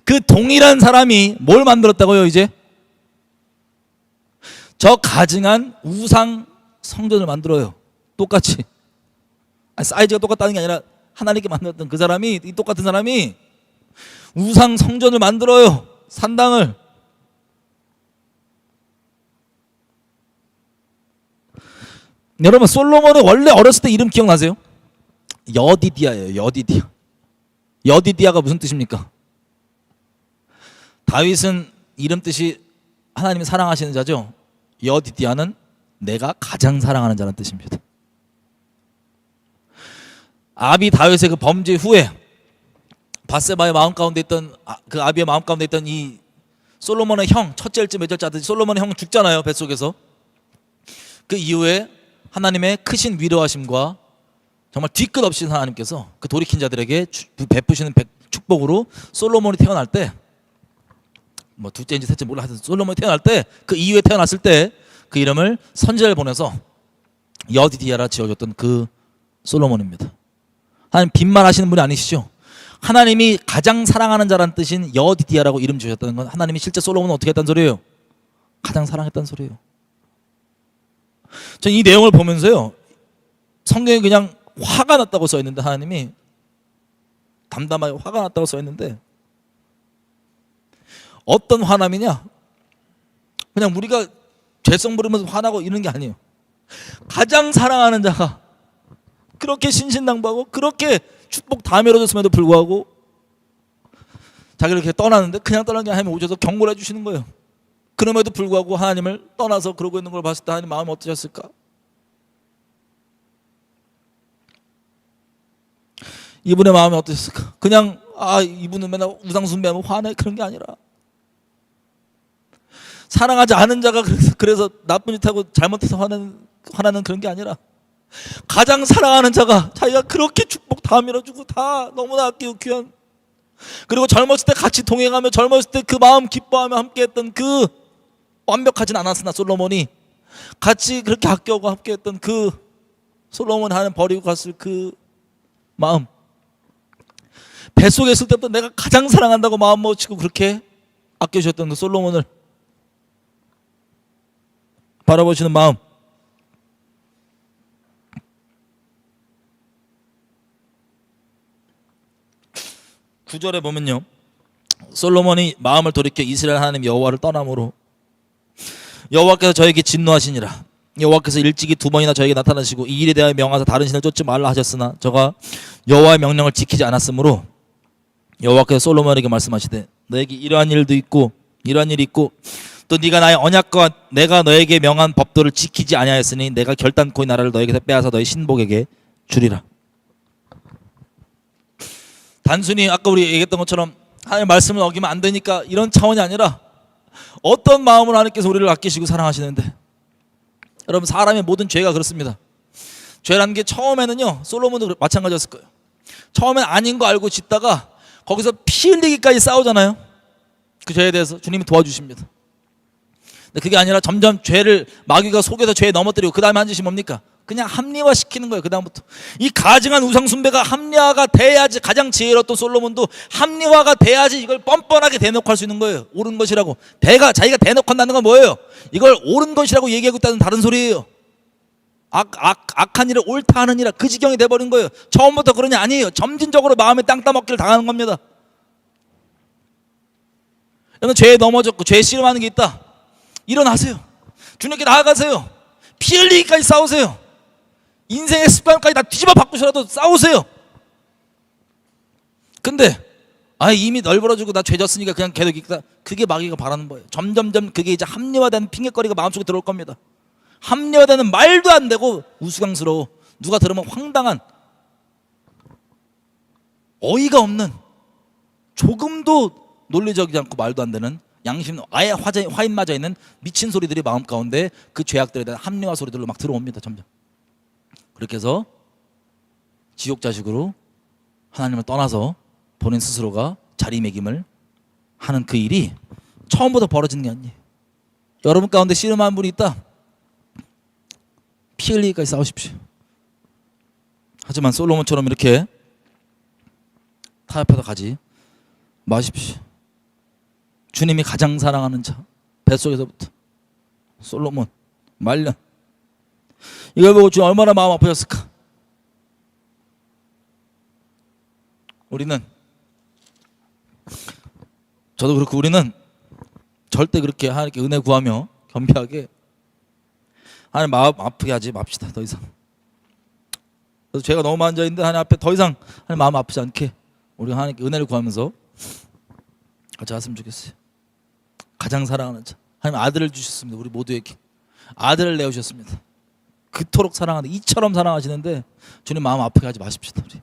그 동일한 사람이 뭘 만들었다고요 이제? 저 가증한 우상 성전을 만들어요. 똑같이. 아니, 사이즈가 똑같다는 게 아니라 하나님께 만들었던 그 사람이, 이 똑같은 사람이 우상 성전을 만들어요. 산당을. 여러분 솔로몬은 원래 어렸을 때 이름 기억나세요? 여디디아예요. 여디디아. 여디디아가 무슨 뜻입니까? 다윗은 이름 뜻이 하나님이 사랑하시는 자죠. 여디디아는 내가 가장 사랑하는 자라는 뜻입니다. 아비 다윗의 그 범죄 후에 밧세바의 마음 가운데 있던 그 아비의 마음 가운데 있던 이 솔로몬의 형 첫째일지 몇째일지 아들지 솔로몬의 형 죽잖아요. 뱃속에서. 그 이후에 하나님의 크신 위로하심과 정말 뒤끝 없이 하나님께서 그 돌이킨 자들에게 베푸시는 축복으로 솔로몬이 태어날 때 뭐 둘째인지 셋째 몰라 하여튼 솔로몬이 태어날 때 그 이후에 태어났을 때 그 이름을 선지자를 보내서 여디디아라 지어줬던 그 솔로몬입니다. 하나님 빈말하시는 분이 아니시죠? 하나님이 가장 사랑하는 자라는 뜻인 여디디아라고 이름 지으셨다는 건 하나님이 실제 솔로몬을 어떻게 했다는 소리예요? 가장 사랑했다는 소리예요. 전 이 내용을 보면서요 성경에 그냥 화가 났다고 써있는데 하나님이 담담하게 화가 났다고 써있는데 어떤 화남이냐? 그냥 우리가 죄성 부르면서 화나고 이런 게 아니에요. 가장 사랑하는 자가 그렇게 신신당부하고 그렇게 축복 다 밀어줬음에도 불구하고 자기를 이렇게 떠나는데 그냥 떠난 게 하나님 오셔서 경고를 해주시는 거예요. 그럼에도 불구하고 하나님을 떠나서 그러고 있는 걸 봤을 때 하나님 마음이 어떠셨을까? 이분의 마음이 어떠셨을까? 그냥 이분은 맨날 우상 숭배하면 화내 그런 게 아니라 사랑하지 않은 자가 그래서 나쁜 짓하고 잘못해서 화나는 그런 게 아니라 가장 사랑하는 자가 자기가 그렇게 축복 다 밀어주고 다 너무나 아끼고 귀한 그리고 젊었을 때 같이 동행하며 젊었을 때 그 마음 기뻐하며 함께했던 그 완벽하진 않았으나 솔로몬이 같이 그렇게 아껴고 함께했던 그 솔로몬이 하나님 버리고 갔을 그 마음, 뱃속에 있을 때부터 내가 가장 사랑한다고 마음 먹으시고 그렇게 아껴주셨던 그 솔로몬을 바라보시는 마음, 9절에 보면요, 솔로몬이 마음을 돌이켜 이스라엘 하나님 여호와를 떠남으로 여호와께서 저에게 진노하시니라. 여호와께서 일찍이 2번이나 저에게 나타나시고 이 일에 대하여 명하사 다른 신을 쫓지 말라 하셨으나 저가 여호와의 명령을 지키지 않았으므로 여호와께서 솔로몬에게 말씀하시되 너에게 이러한 일도 있고 이러한 일이 있고 또 네가 나의 언약과 내가 너에게 명한 법도를 지키지 아니하였으니 내가 결단코 이 나라를 너에게서 빼앗아 너의 신복에게 주리라. 단순히 아까 우리 얘기했던 것처럼 하나님의 말씀을 어기면 안 되니까 이런 차원이 아니라 어떤 마음으로 하나님께서 우리를 아끼시고 사랑하시는데, 여러분 사람의 모든 죄가 그렇습니다. 죄라는 게 처음에는요, 솔로몬도 마찬가지였을 거예요. 처음엔 아닌 거 알고 짓다가 거기서 피 흘리기까지 싸우잖아요. 그 죄에 대해서 주님이 도와주십니다. 근데 그게 아니라 점점 죄를 마귀가 속여서 죄에 넘어뜨리고 그 다음에 한 짓이 뭡니까? 그냥 합리화시키는 거예요. 그 다음부터 이 가증한 우상숭배가 합리화가 돼야지, 가장 지혜로웠던 솔로몬도 합리화가 돼야지 이걸 뻔뻔하게 대놓고 할 수 있는 거예요. 옳은 것이라고. 자기가 대놓고 한다는 건 뭐예요? 이걸 옳은 것이라고 얘기하고 있다는 다른 소리예요. 악한 일을 옳다 하느니라, 그 지경이 돼버린 거예요. 처음부터 그러니 아니에요. 점진적으로 마음에 땅 따먹기를 당하는 겁니다. 여러분 죄에 넘어졌고 죄에 씨름하는 게 있다, 일어나세요. 주님께 나아가세요. 피 흘리기까지 싸우세요. 인생의 습관까지 다 뒤집어 바꾸셔라도 싸우세요. 근데 이미 널브러지고 나 죄 졌으니까 그냥 계속 있다, 그게 마귀가 바라는 거예요. 점점점 그게 이제 합리화되는 핑계거리가 마음속에 들어올 겁니다. 합리화되는 말도 안 되고 우스꽝스러워, 누가 들으면 황당한, 어이가 없는, 조금도 논리적이지 않고 말도 안 되는, 양심 아예 화인 맞아 있는 미친 소리들이 마음 가운데 그 죄악들에 대한 합리화 소리들로 막 들어옵니다. 점점 그렇게 해서 지옥 자식으로 하나님을 떠나서 본인 스스로가 자리매김을 하는 그 일이 처음부터 벌어지는 게 아니에요. 여러분 가운데 씨름하는 분이 있다, 피 흘리기까지 싸우십시오. 하지만 솔로몬처럼 이렇게 타협해서 가지 마십시오. 주님이 가장 사랑하는 자, 뱃속에서부터 솔로몬 말년, 이걸 보고 주님 얼마나 마음 아프셨을까. 우리는, 저도 그렇고 우리는 절대 그렇게 하나님께 은혜 구하며 겸비하게 하나님 마음 아프게 하지 맙시다. 더 이상. 그래서 죄가 너무 많은 자인데 하나님 앞에 더 이상 하나님 마음 아프지 않게 우리가 하나님께 은혜를 구하면서 같이 왔으면 좋겠어요. 가장 사랑하는 자, 하나님 아들을 주셨습니다. 우리 모두에게 아들을 내어주셨습니다. 그토록 사랑하는데, 이처럼 사랑하시는데 주님 마음 아프게 하지 마십시다. 우리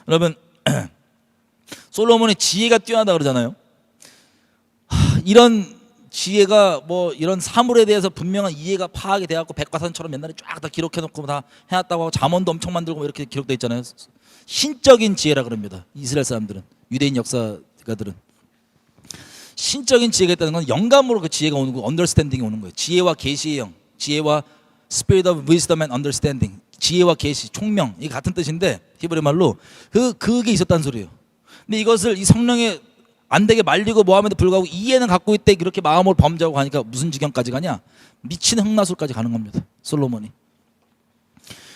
여러분 솔로몬의 지혜가 뛰어나다 그러잖아요. 이런 지혜가 뭐 이런 사물에 대해서 분명한 이해가 파악이 돼갖고 백과사전처럼 옛날에 쫙 다 기록해놓고 다 해놨다고 하고 잠언도 엄청 만들고 이렇게 기록돼 있잖아요. 신적인 지혜라 그럽니다. 이스라엘 사람들은, 유대인 역사가들은. 신적인 지혜가 있다는 건 영감으로 그 지혜가 오는 거, 언더스탠딩이 오는 거예요. 지혜와 계시의 영, 지혜와 spirit of wisdom and understanding, 지혜와 계시, 총명, 이게 같은 뜻인데 히브리 말로 그게 있었다는 소리예요. 근데 이것을 이 성령에 안 되게 말리고 뭐함에도 불구하고 이해는 갖고 있대, 그렇게 마음으로 범죄하고 가니까 무슨 지경까지 가냐, 미친 흑마술까지 가는 겁니다. 솔로몬이.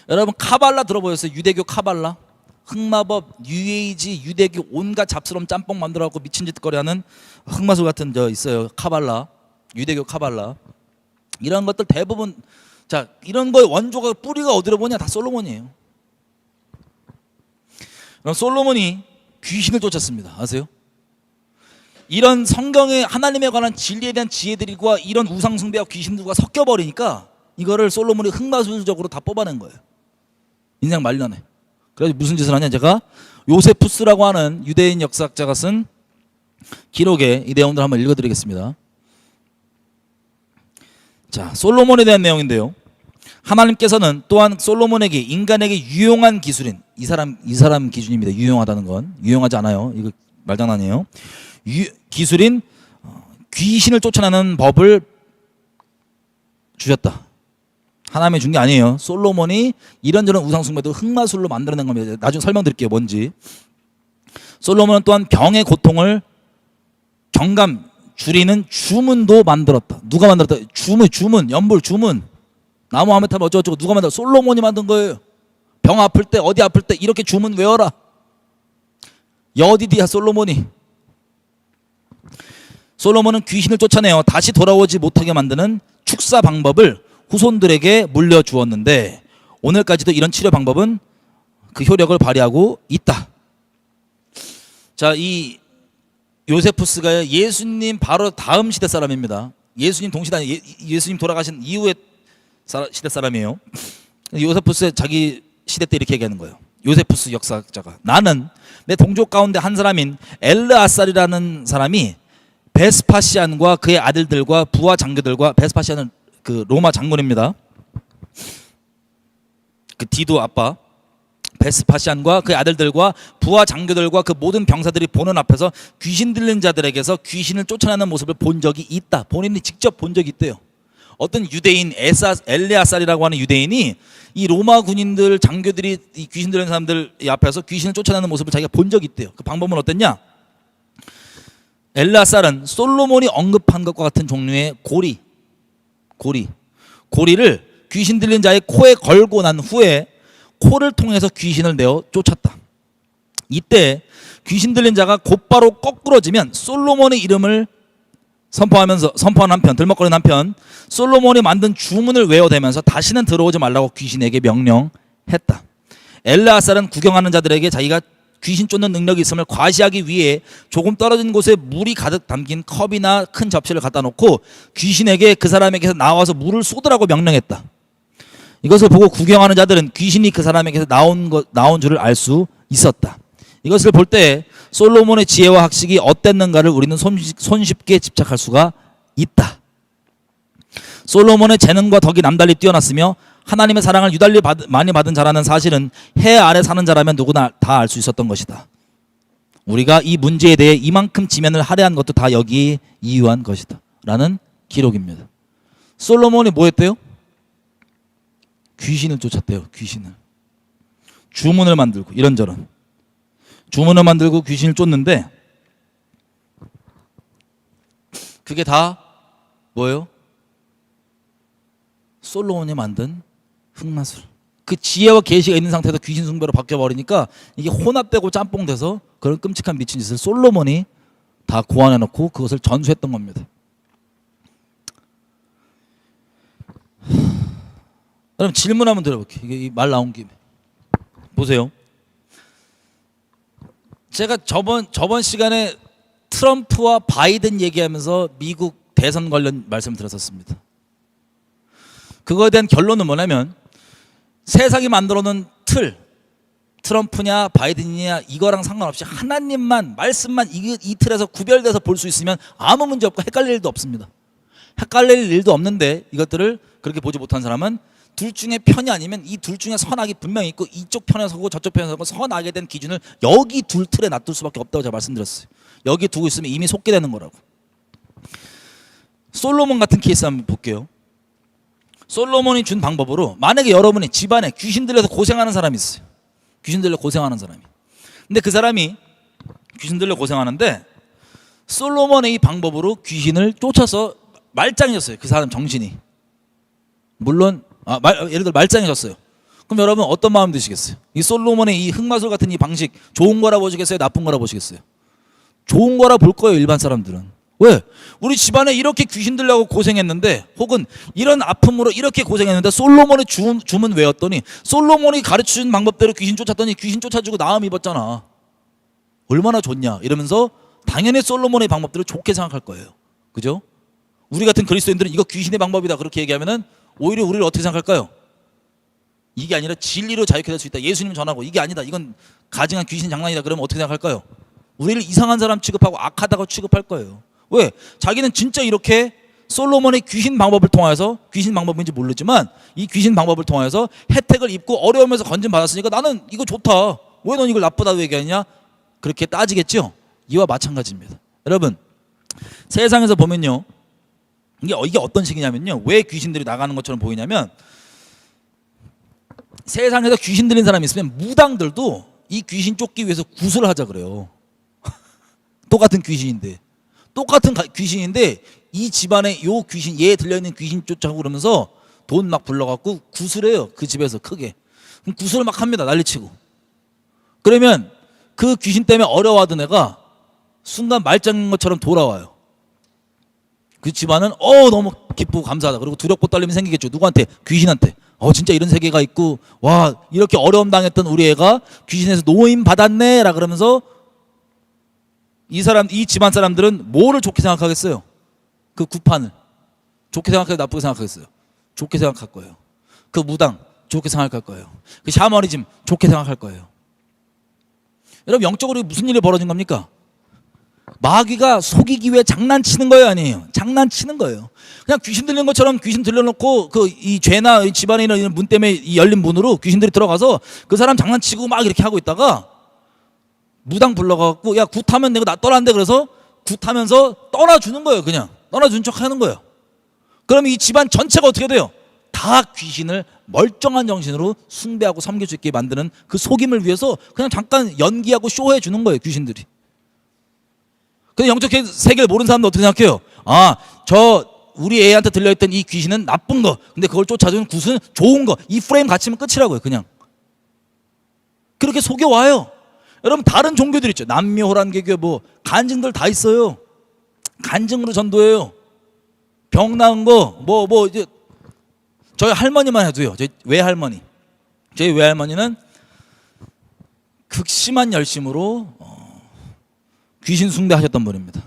여러분 카발라 들어보셨어요? 유대교 카발라, 흑마법, 뉴에이지, 유대교 온갖 잡스러운 짬뽕 만들어갖고 미친 짓거리 하는 흑마술 같은 저 있어요. 카발라, 유대교 카발라. 이런 것들 대부분, 자 이런 거의 원조가 뿌리가 어디로 보냐, 다 솔로몬이에요. 그럼 솔로몬이 귀신을 쫓았습니다. 아세요? 이런 성경의 하나님에 관한 진리에 대한 지혜들과 이런 우상숭배와 귀신들과 섞여버리니까 이거를 솔로몬이 흑마술적으로 다 뽑아낸 거예요. 인생 말년에. 그래서 무슨 짓을 하냐, 제가 요세푸스라고 하는 유대인 역사학자가 쓴 기록에 이 내용들 한번 읽어드리겠습니다. 자, 솔로몬에 대한 내용인데요, 하나님께서는 또한 솔로몬에게 인간에게 유용한 기술인 이 사람 기준입니다. 유용하다는 건 유용하지 않아요. 이거 말장난이에요. 기술인 귀신을 쫓아내는 법을 주셨다. 하나님이 준 게 아니에요. 솔로몬이 이런저런 우상숭배도 흑마술로 만들어낸 겁니다. 나중에 설명드릴게요. 뭔지. 솔로몬은 또한 병의 고통을 경감 줄이는 주문도 만들었다. 누가 만들었다? 주문, 연불, 주문. 나무 함에 타면 어쩌고저쩌고 누가 만들었다? 솔로몬이 만든 거예요. 병 아플 때, 어디 아플 때 이렇게 주문 외워라. 여디디야 솔로몬이. 솔로몬은 귀신을 쫓아내어 다시 돌아오지 못하게 만드는 축사 방법을 후손들에게 물려주었는데 오늘까지도 이런 치료 방법은 그 효력을 발휘하고 있다. 자, 이 요세푸스가 예수님 바로 다음 시대 사람입니다. 예수님 동시대 예수님 돌아가신 이후의 시대 사람이에요. 요세푸스 자기 시대 때 이렇게 얘기하는 거예요. 요세푸스 역사학자가 나는 내 동족 가운데 한 사람인 엘르아살이라는 사람이 베스파시안과 그의 아들들과 부하 장교들과 베스파시안은 그 로마 장군입니다. 그 디도 아빠 베스파시안과 그의 아들들과 부하 장교들과 그 모든 병사들이 보는 앞에서 귀신 들린 자들에게서 귀신을 쫓아내는 모습을 본 적이 있다. 본인이 직접 본 적이 있대요. 어떤 유대인 엘레아살이라고 하는 유대인이 이 로마 군인들 장교들이 이 귀신 들린 사람들 앞에서 귀신을 쫓아내는 모습을 자기가 본 적이 있대요. 그 방법은 어땠냐? 엘레아살은 솔로몬이 언급한 것과 같은 종류의 고리를 귀신 들린 자의 코에 걸고 난 후에 코를 통해서 귀신을 내어 쫓았다. 이때 귀신 들린 자가 곧바로 거꾸러지면 솔로몬의 이름을 선포한 한편 들먹거리는 한편 솔로몬이 만든 주문을 외워대면서 다시는 들어오지 말라고 귀신에게 명령했다. 엘르아살은 구경하는 자들에게 자기가 귀신 쫓는 능력이 있음을 과시하기 위해 조금 떨어진 곳에 물이 가득 담긴 컵이나 큰 접시를 갖다 놓고 귀신에게 그 사람에게서 나와서 물을 쏟으라고 명령했다. 이것을 보고 구경하는 자들은 귀신이 그 사람에게서 나온 줄을 알 수 있었다. 이것을 볼 때 솔로몬의 지혜와 학식이 어땠는가를 우리는 손쉽게 집착할 수가 있다. 솔로몬의 재능과 덕이 남달리 뛰어났으며 하나님의 사랑을 유달리 많이 받은 자라는 사실은 해 아래 사는 자라면 누구나 다 알 수 있었던 것이다. 우리가 이 문제에 대해 이만큼 지면을 할애한 것도 다 여기에 이유한 것이다 라는 기록입니다. 솔로몬이 뭐 했대요? 귀신을 쫓았대요. 귀신을. 주문을 만들고 이런저런 주문을 만들고 귀신을 쫓는데 그게 다 뭐예요? 솔로몬이 만든 흑마술. 그 지혜와 계시가 있는 상태에서 귀신 숭배로 바뀌어버리니까 이게 혼합되고 짬뽕돼서 그런 끔찍한 미친 짓을 솔로몬이 다 고안해놓고 그것을 전수했던 겁니다. 그럼 질문 한번 드려볼게요. 이게 말 나온 김에 보세요. 제가 저번 시간에 트럼프와 바이든 얘기하면서 미국 대선 관련 말씀 드렸었습니다. 그거에 대한 결론은 뭐냐면 세상이 만들어놓은 트럼프냐 바이든이냐 이거랑 상관없이 하나님만 말씀만 이 틀에서 구별돼서 볼 수 있으면 아무 문제 없고 헷갈릴 일도 없습니다. 헷갈릴 일도 없는데 이것들을 그렇게 보지 못한 사람은 둘 중에 편이 아니면 이 둘 중에 선악이 분명히 있고 이쪽 편에 서고 저쪽 편에 서고 선악에 대한 기준을 여기 둘 틀에 놔둘 수밖에 없다고 제가 말씀드렸어요. 여기 두고 있으면 이미 속게 되는 거라고. 솔로몬 같은 케이스 한번 볼게요. 솔로몬이 준 방법으로 만약에 여러분이 집안에 귀신 들려서 고생하는 사람이 있어요. 귀신 들려 고생하는 사람이. 근데 그 사람이 귀신 들려 고생하는데 솔로몬의 이 방법으로 귀신을 쫓아서 말짱해졌어요. 그 사람 정신이. 물론 예를 들어 말짱해졌어요. 그럼 여러분 어떤 마음 드시겠어요? 이 솔로몬의 이 흑마술 같은 이 방식 좋은 거라 보시겠어요? 나쁜 거라 보시겠어요? 좋은 거라 볼 거예요. 일반 사람들은. 왜? 우리 집안에 이렇게 귀신 들려고 고생했는데 혹은 이런 아픔으로 이렇게 고생했는데 솔로몬의 주문 외웠더니 솔로몬이 가르쳐준 방법대로 귀신 쫓았더니 귀신 쫓아주고 나음 입었잖아. 얼마나 좋냐 이러면서 당연히 솔로몬의 방법대로 좋게 생각할 거예요. 그죠? 우리 같은 그리스도인들은 이거 귀신의 방법이다 그렇게 얘기하면은 오히려 우리를 어떻게 생각할까요? 이게 아니라 진리로 자유케 될 수 있다. 예수님 전하고 이게 아니다. 이건 가증한 귀신 장난이다. 그러면 어떻게 생각할까요? 우리를 이상한 사람 취급하고 악하다고 취급할 거예요. 왜? 자기는 진짜 이렇게 솔로몬의 귀신 방법을 통해서, 귀신 방법인지 모르지만 이 귀신 방법을 통해서 혜택을 입고 어려움에서 건진 받았으니까 나는 이거 좋다, 왜 넌 이걸 나쁘다고 얘기하냐, 그렇게 따지겠죠. 이와 마찬가지입니다. 여러분, 세상에서 보면요, 이게 어떤 식이냐면요, 왜 귀신들이 나가는 것처럼 보이냐면, 세상에서 귀신 들린 사람이 있으면 무당들도 이 귀신 쫓기 위해서 구슬을 하자 그래요. 똑같은 귀신인데 이 집안에 요 귀신, 얘 들려있는 귀신 쫓아가고 그러면서 돈 막 불러갖고 구슬해요. 그 집에서 크게. 그럼 구슬을 막 합니다. 난리치고. 그러면 그 귀신 때문에 어려워하던 애가 순간 말짱인 것처럼 돌아와요. 그 집안은 너무 기쁘고 감사하다. 그리고 두렵고 떨림이 생기겠죠. 누구한테? 귀신한테. 진짜 이런 세계가 있고, 와, 이렇게 어려움 당했던 우리 애가 귀신에서 노임 받았네 라 그러면서 이 집안 사람들은 뭐를 좋게 생각하겠어요? 그 구판을 좋게 생각해요, 나쁘게 생각하겠어요? 좋게 생각할 거예요. 그 무당 좋게 생각할 거예요. 그 샤머니즘 좋게 생각할 거예요. 여러분, 영적으로 무슨 일이 벌어진 겁니까? 마귀가 속이기 위해 장난치는 거예요, 아니에요? 장난치는 거예요. 그냥 귀신 들린 것처럼 귀신 들려놓고 이 죄나 이 집안에 있는 문 때문에 이 열린 문으로 귀신들이 들어가서 그 사람 장난치고 막 이렇게 하고 있다가 무당 불러가지고, 야, 굿하면 내가 나 떠난대. 그래서 굿하면서 떠나주는 거예요. 그냥 떠나준 척 하는 거예요. 그럼 이 집안 전체가 어떻게 돼요? 다 귀신을 멀쩡한 정신으로 숭배하고 섬길 수 있게 만드는 그 속임을 위해서 그냥 잠깐 연기하고 쇼해 주는 거예요, 귀신들이. 근데 영적 세계를 모르는 사람도 어떻게 생각해요? 우리 애한테 들려있던 이 귀신은 나쁜 거, 근데 그걸 쫓아주는 굿은 좋은 거. 이 프레임 갇히면 끝이라고요. 그냥 그렇게 속여와요. 여러분, 다른 종교들 있죠. 남묘호란 개교, 간증들 다 있어요. 간증으로 전도해요. 병 나은 거, 이제 저희 할머니만 해도요. 저희 외할머니는 극심한 열심으로 귀신 숭배하셨던 분입니다.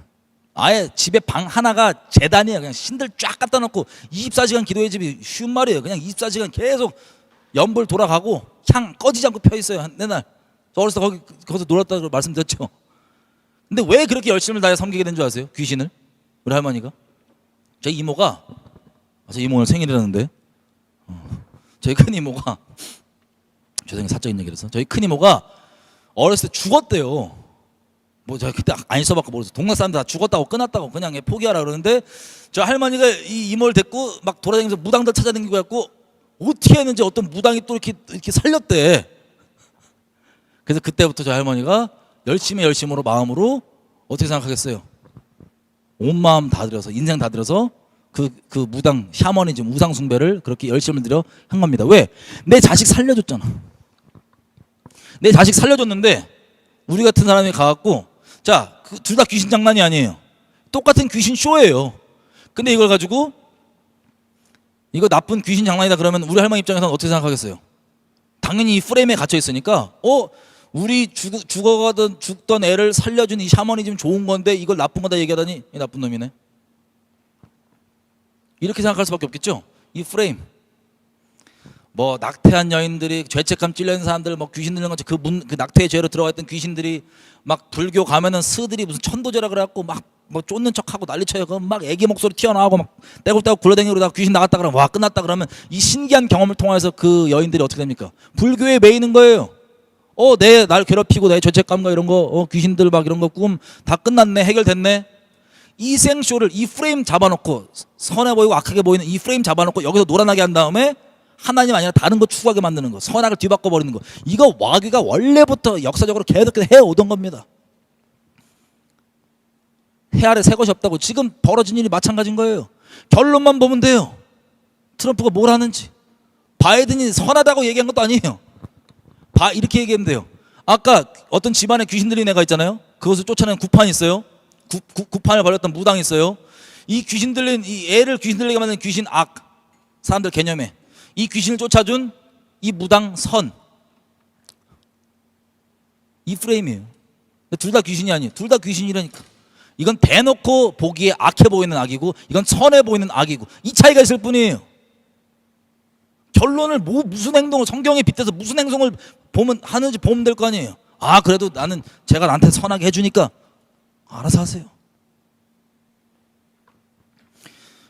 아예 집에 방 하나가 재단이에요. 그냥 신들 쫙 갖다 놓고 24시간 기도의 집이 쉬운 말이에요. 그냥 24시간 계속 연불 돌아가고 향 꺼지지 않고 펴 있어요. 내날 저 어렸을 때 거기서 놀았다고 말씀드렸죠. 근데 왜 그렇게 열심을 다해 섬기게 된 줄 아세요? 귀신을? 우리 할머니가? 제 이모가, 제 이모 오늘 생일이라는데, 저희 큰 이모가, 죄송해요, 사적인 얘기라서, 저희 큰 이모가 어렸을 때 죽었대요. 제가 그때 안 있어봤고 모르겠어요. 동네 사람들 다 죽었다고 끝났다고 그냥 포기하라 그러는데, 저 할머니가 이 이모를 데리고 막 돌아다니면서 무당들 찾아다니고 해갖고 어떻게 했는지 어떤 무당이 또 이렇게 살렸대. 그래서 그때부터 저 할머니가 열심으로 마음으로 어떻게 생각하겠어요? 온 마음 다 들여서, 인생 다 들여서 그 무당, 샤머니즘, 우상 숭배를 그렇게 열심을 들여 한 겁니다. 왜? 내 자식 살려줬잖아. 내 자식 살려줬는데 우리 같은 사람이 가갖고, 자, 둘 다 귀신 장난이 아니에요. 똑같은 귀신 쇼예요. 근데 이걸 가지고 이거 나쁜 귀신 장난이다 그러면 우리 할머니 입장에서는 어떻게 생각하겠어요? 당연히 이 프레임에 갇혀 있으니까, 우리 죽던 애를 살려준 이 샤머니즘 좋은 건데 이걸 나쁜 거다 얘기하다니 이 나쁜 놈이네. 이렇게 생각할 수밖에 없겠죠. 이 프레임. 낙태한 여인들이, 죄책감 찔려있는 사람들, 귀신 들린 것, 그 낙태의 죄로 들어가 있던 귀신들이 막 불교 가면은 스들이 무슨 천도제라 그래갖고 막 쫓는 척하고 난리쳐요. 그럼 막 애기 목소리 튀어나오고 막 떼굴떼굴 굴러다니고 그러다가 귀신 나갔다 그러면, 와, 끝났다 그러면 이 신기한 경험을 통해서 그 여인들이 어떻게 됩니까? 불교에 매이는 거예요. 날 괴롭히고 내 죄책감과 이런 거, 귀신들 막 이런 거 꿈 다 끝났네, 해결됐네. 이 생쇼를, 이 프레임 잡아놓고, 선해 보이고 악하게 보이는 이 프레임 잡아놓고 여기서 노란하게 한 다음에 하나님 아니라 다른 거 추구하게 만드는 거, 선악을 뒤바꿔 버리는 거, 이거 마귀가 원래부터 역사적으로 계속 해오던 겁니다. 해 아래 새 것이 없다고. 지금 벌어진 일이 마찬가지인 거예요. 결론만 보면 돼요. 트럼프가 뭘 하는지. 바이든이 선하다고 얘기한 것도 아니에요. 이렇게 얘기하면 돼요. 아까 어떤 집안에 귀신 들린 애가 있잖아요. 그것을 쫓아내는 구판이 있어요. 구판을 벌였던 무당이 있어요. 이 귀신 들린, 이 애를 귀신 들리게 만드는 귀신 악, 사람들 개념에 이 귀신을 쫓아준 이 무당 선, 이 프레임이에요. 둘 다 귀신이 아니에요. 둘 다 귀신이라니까. 이건 대놓고 보기에 악해 보이는 악이고, 이건 선해 보이는 악이고, 이 차이가 있을 뿐이에요. 결론을 무슨 행동을, 성경에 빗대서 무슨 행동을 하는지 보면 될 거 아니에요. 그래도 제가 나한테 선하게 해주니까 알아서 하세요.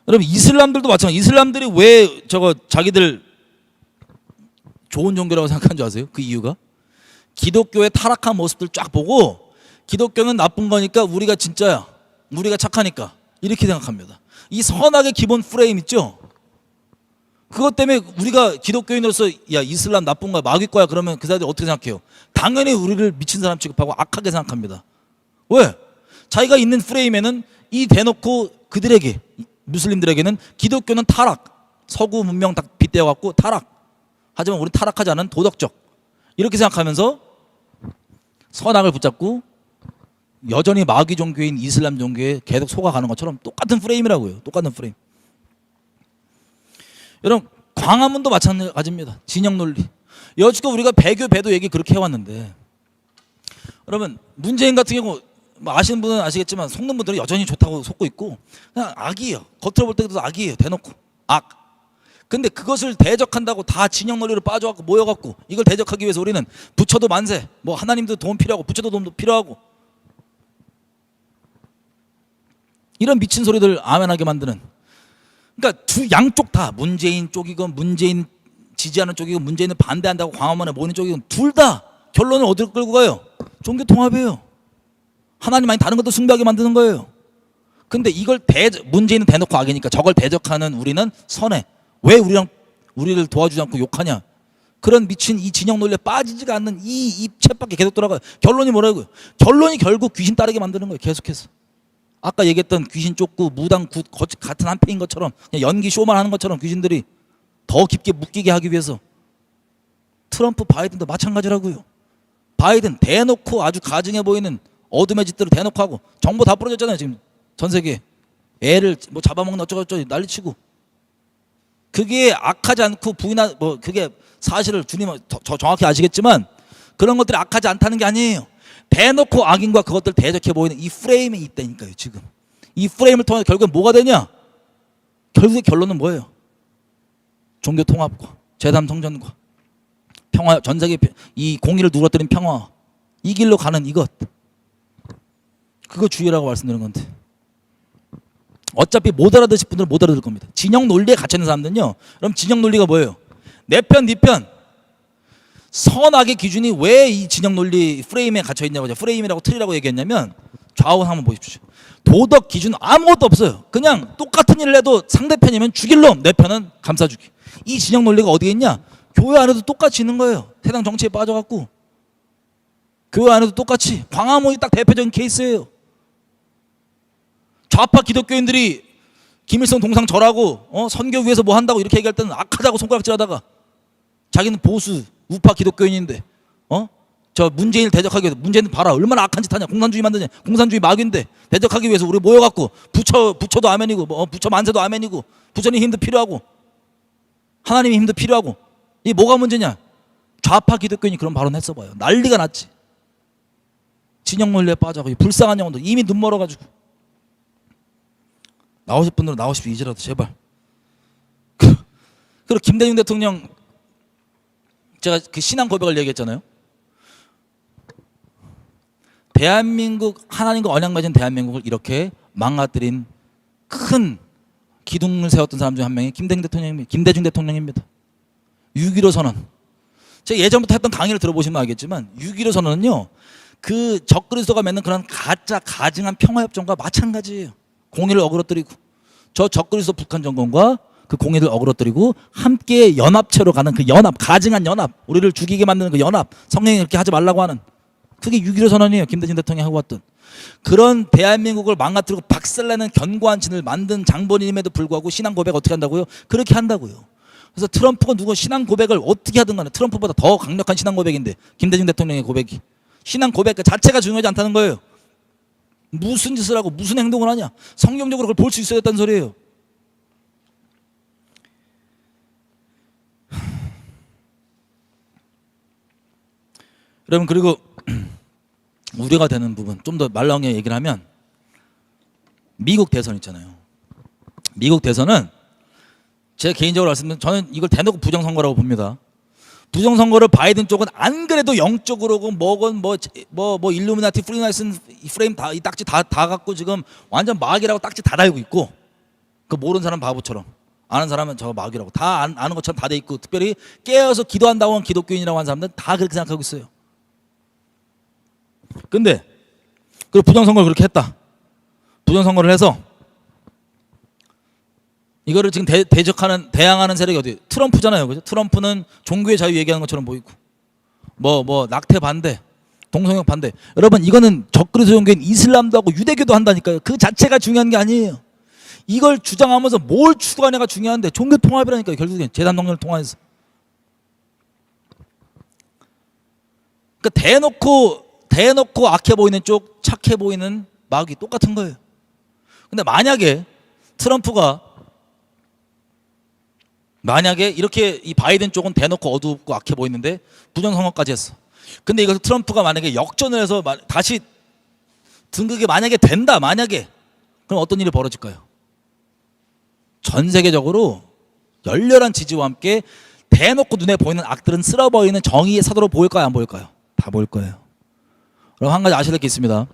여러분 이슬람들도 마찬가지. 이슬람들이 왜 저거 자기들 좋은 종교라고 생각하는 줄 아세요? 그 이유가 기독교의 타락한 모습들 쫙 보고 기독교는 나쁜 거니까 우리가 진짜야, 우리가 착하니까 이렇게 생각합니다. 이 선악의 기본 프레임 있죠? 그것 때문에 우리가 기독교인으로서 야 이슬람 나쁜 거야, 마귀과야 그러면 그 사람들이 어떻게 생각해요? 당연히 우리를 미친 사람 취급하고 악하게 생각합니다. 왜? 자기가 있는 프레임에는 이 대놓고 그들에게, 무슬림들에게는 기독교는 타락, 서구 문명 다 빗대어갖고 타락, 하지만 우리는 타락하지 않은 도덕적, 이렇게 생각하면서 선악을 붙잡고 여전히 마귀 종교인 이슬람 종교에 계속 속아가는 것처럼 똑같은 프레임이라고요. 똑같은 프레임. 여러분 광화문도 마찬가지입니다. 진영 논리. 여지껏 우리가 배교 배도 얘기 그렇게 해왔는데, 여러분 문재인 같은 경우 뭐 아시는 분은 아시겠지만 속는 분들은 여전히 좋다고 속고 있고 그냥 악이에요. 겉으로 볼 때도 악이에요. 대놓고 악. 근데 그것을 대적한다고 다 진영 논리로 빠져갖고 모여갖고 이걸 대적하기 위해서 우리는 부처도 만세, 뭐 하나님도 도움 필요하고 부처도 도움도 필요하고 이런 미친 소리들 아멘하게 만드는, 그러니까 두 양쪽 다 문재인 쪽이건 문재인 지지하는 쪽이건 문재인을 반대한다고 광화문에 모이는 쪽이건 둘 다 결론을 어디로 끌고 가요? 종교 통합이에요. 하나님 아닌 다른 것도 숭배하게 만드는 거예요. 근데 이걸 문재인은 대놓고 악이니까 저걸 대적하는 우리는 선해. 왜 우리를 도와주지 않고 욕하냐? 그런 미친 이 진영 논리에 빠지지가 않는 이 챗밖에 계속 돌아가요. 결론이 뭐라고요? 결론이 결국 귀신 따르게 만드는 거예요. 계속해서. 아까 얘기했던 귀신 쫓고 무당 같은 한패인 것처럼 그냥 연기 쇼만 하는 것처럼 귀신들이 더 깊게 묶이게 하기 위해서. 트럼프 바이든도 마찬가지라고요. 바이든 대놓고 아주 가증해 보이는 어둠의 짓들을 대놓고 하고 정보 다 부러졌잖아요. 지금 전 세계에 애를 뭐 잡아먹는 어쩌고저쩌고 난리치고, 그게 악하지 않고 부인하 뭐 그게 사실을 주님은 정확히 아시겠지만 그런 것들이 악하지 않다는 게 아니에요. 대놓고 악인과 그것들 대적해 보이는 이 프레임이 있다니까요. 지금 이 프레임을 통해 결국엔 뭐가 되냐? 결국의 결론은 뭐예요? 종교 통합과 재단 성전과 평화, 전 세계 이 공의를 누그러뜨린 평화, 이 길로 가는 이것, 그거 주의라고 말씀드리는 건데 어차피 못 알아듣을 분들은 못 알아들 겁니다. 진영 논리에 갇혀있는 사람들은요. 그럼 진영 논리가 뭐예요? 내 편, 네 편. 선악의 기준이 왜 이 진영 논리 프레임에 갇혀있냐고, 프레임이라고 틀이라고 얘기했냐면 좌우 한번 보십시오. 도덕 기준 아무것도 없어요. 그냥 똑같은 일을 해도 상대편이면 죽일 놈, 내 편은 감싸주기. 이 진영 논리가 어디에 있냐? 교회 안에도 똑같이 있는 거예요. 세상 정치에 빠져갖고 교회 안에도 똑같이. 광화문이 딱 대표적인 케이스예요. 좌파 기독교인들이 김일성 동상 절하고 선교 위해서 뭐 한다고 이렇게 얘기할 때는 악하다고 손가락질하다가 자기는 보수 우파 기독교인인데 저 문재인을 대적하기 위해서, 문재인 봐라 얼마나 악한 짓 하냐, 공산주의 만드냐, 공산주의 마귀인데 대적하기 위해서 우리 모여갖고 부처도 아멘이고 부처 만세도 아멘이고 부처님 힘도 필요하고 하나님의 힘도 필요하고, 이 뭐가 문제냐? 좌파 기독교인이 그런 발언 했어봐요. 난리가 났지. 진영 논리에 빠져가지고 불쌍한 영혼들 이미 눈 멀어가지고. 나오실 분들은 나오십시오. 이제라도 제발. 그리고 김대중 대통령, 제가 그 신앙 고백을 얘기했잖아요. 대한민국, 하나님과 언약 맺은 대한민국을 이렇게 망가뜨린 큰 기둥을 세웠던 사람 중 한 명이 김대중 대통령입니다. 6.15 선언. 제가 예전부터 했던 강의를 들어보시면 알겠지만 6.15 선언은요, 그 적그리스도가 맺는 그런 가짜 가증한 평화협정과 마찬가지예요. 공의를 어그러뜨리고, 저 적그리스도 북한 정권과 그 공의를 어그러뜨리고 함께 연합체로 가는 그 연합, 가증한 연합, 우리를 죽이게 만드는 그 연합, 성령이 그렇게 하지 말라고 하는, 그게 6.15 선언이에요. 김대중 대통령이 하고 왔던. 그런 대한민국을 망가뜨리고 박살내는 견고한 진을 만든 장본인임에도 불구하고 신앙 고백 어떻게 한다고요? 그렇게 한다고요. 그래서 트럼프가 누구 신앙 고백을 어떻게 하든 간에 트럼프보다 더 강력한 신앙 고백인데, 김대중 대통령의 고백이 신앙 고백 그 자체가 중요하지 않다는 거예요. 무슨 짓을 하고 무슨 행동을 하냐, 성경적으로 그걸 볼 수 있어야 했다는 소리예요. 여러분, 그리고 우려가 되는 부분, 좀 더 말라오게 얘기를 하면 미국 대선 있잖아요. 미국 대선은 제 개인적으로 말씀드리면 저는 이걸 대놓고 부정선거라고 봅니다. 부정선거를 바이든 쪽은 안 그래도 영적으로고 뭐건 뭐 일루미나티 프리마슨 프레임 다 이 딱지 다 갖고 지금 완전 마귀라고 딱지 다 달고 있고, 그 모르는 사람 바보처럼, 아는 사람은 저거 마귀라고. 다 아는 것처럼 다 돼 있고, 특별히 깨어서 기도한다고 하는 기독교인이라고 하는 사람들은 다 그렇게 생각하고 있어요. 근데 그 부정선거를 그렇게 했다. 부정선거를 해서 이거를 지금 대항하는 세력이 어디? 트럼프잖아요, 그죠? 트럼프는 종교의 자유 얘기하는 것처럼 보이고, 뭐 낙태 반대, 동성애 반대. 여러분, 이거는 적그리스도 종교인 이슬람도 하고 유대교도 한다니까요. 그 자체가 중요한 게 아니에요. 이걸 주장하면서 뭘 추구하냐가 중요한데, 종교 통합이라니까요. 결국엔 재단 동료를 통해서. 그러니까 대놓고 악해 보이는 쪽, 착해 보이는 마귀 똑같은 거예요. 근데 만약에 트럼프가 이렇게 이 바이든 쪽은 대놓고 어둡고 악해 보이는데 부정선거까지 했어. 근데 이것을 트럼프가 만약에 역전을 해서 다시 등극이 만약에 된다, 그럼 어떤 일이 벌어질까요? 전 세계적으로 열렬한 지지와 함께 대놓고 눈에 보이는 악들은 쓸어버리는 정의의 사도로 보일까요, 안 보일까요? 다 보일 거예요. 그럼 한 가지 아셔야 될 게 있습니다.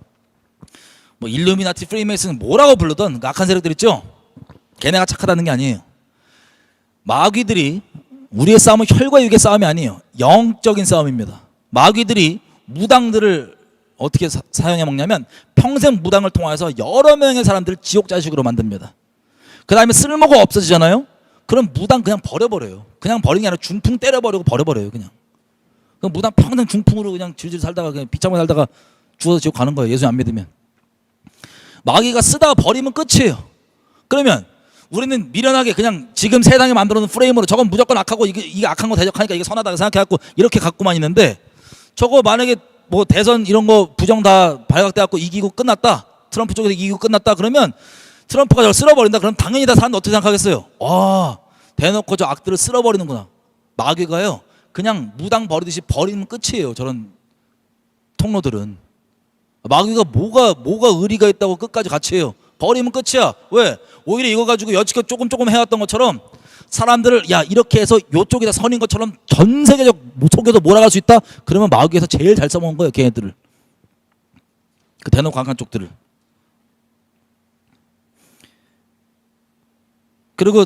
뭐 일루미나티, 프리메이슨 뭐라고 불르던 그 악한 세력들 있죠? 걔네가 착하다는 게 아니에요. 마귀들이, 우리의 싸움은 혈과 육의 싸움이 아니에요. 영적인 싸움입니다. 마귀들이 무당들을 어떻게 사용해 먹냐면 평생 무당을 통해서 여러 명의 사람들을 지옥 자식으로 만듭니다. 그 다음에 쓸모가 없어지잖아요. 그럼 무당 그냥 버려버려요. 그냥 버리는 게 아니라 중풍 때려버리고 버려버려요. 그냥 그럼 무당 평생 중풍으로 그냥 질질 살다가 그냥 비참하게 살다가 죽어서 지옥 가는 거예요. 예수 안 믿으면. 마귀가 쓰다가 버리면 끝이에요. 그러면 우리는 미련하게 그냥 지금 세상에 만들어 놓은 프레임으로 저건 무조건 악하고 이게 악한 거 대적하니까 이게 선하다고 생각해갖고 이렇게 갖고만 있는데, 저거 만약에 뭐 대선 이런 거 부정 다 발각돼갖고 이기고 끝났다, 트럼프 쪽에서 이기고 끝났다 그러면 트럼프가 저걸 쓸어버린다. 그럼 당연히 다 사람들 어떻게 생각하겠어요? 와, 대놓고 저 악들을 쓸어버리는구나. 마귀가요 그냥 무당 버리듯이 버리면 끝이에요. 저런 통로들은. 마귀가 뭐가 의리가 있다고 끝까지 같이 해요. 버리면 끝이야. 왜? 오히려 이거 가지고 여지껏 조금 해왔던 것처럼 사람들을 야 이렇게 해서 요쪽이 다 선인 것처럼 전 세계적 속여서 몰아갈 수 있다? 그러면 마귀에서 제일 잘 써먹은 거예요. 걔네들을. 그 대놓고 강한 쪽들을. 그리고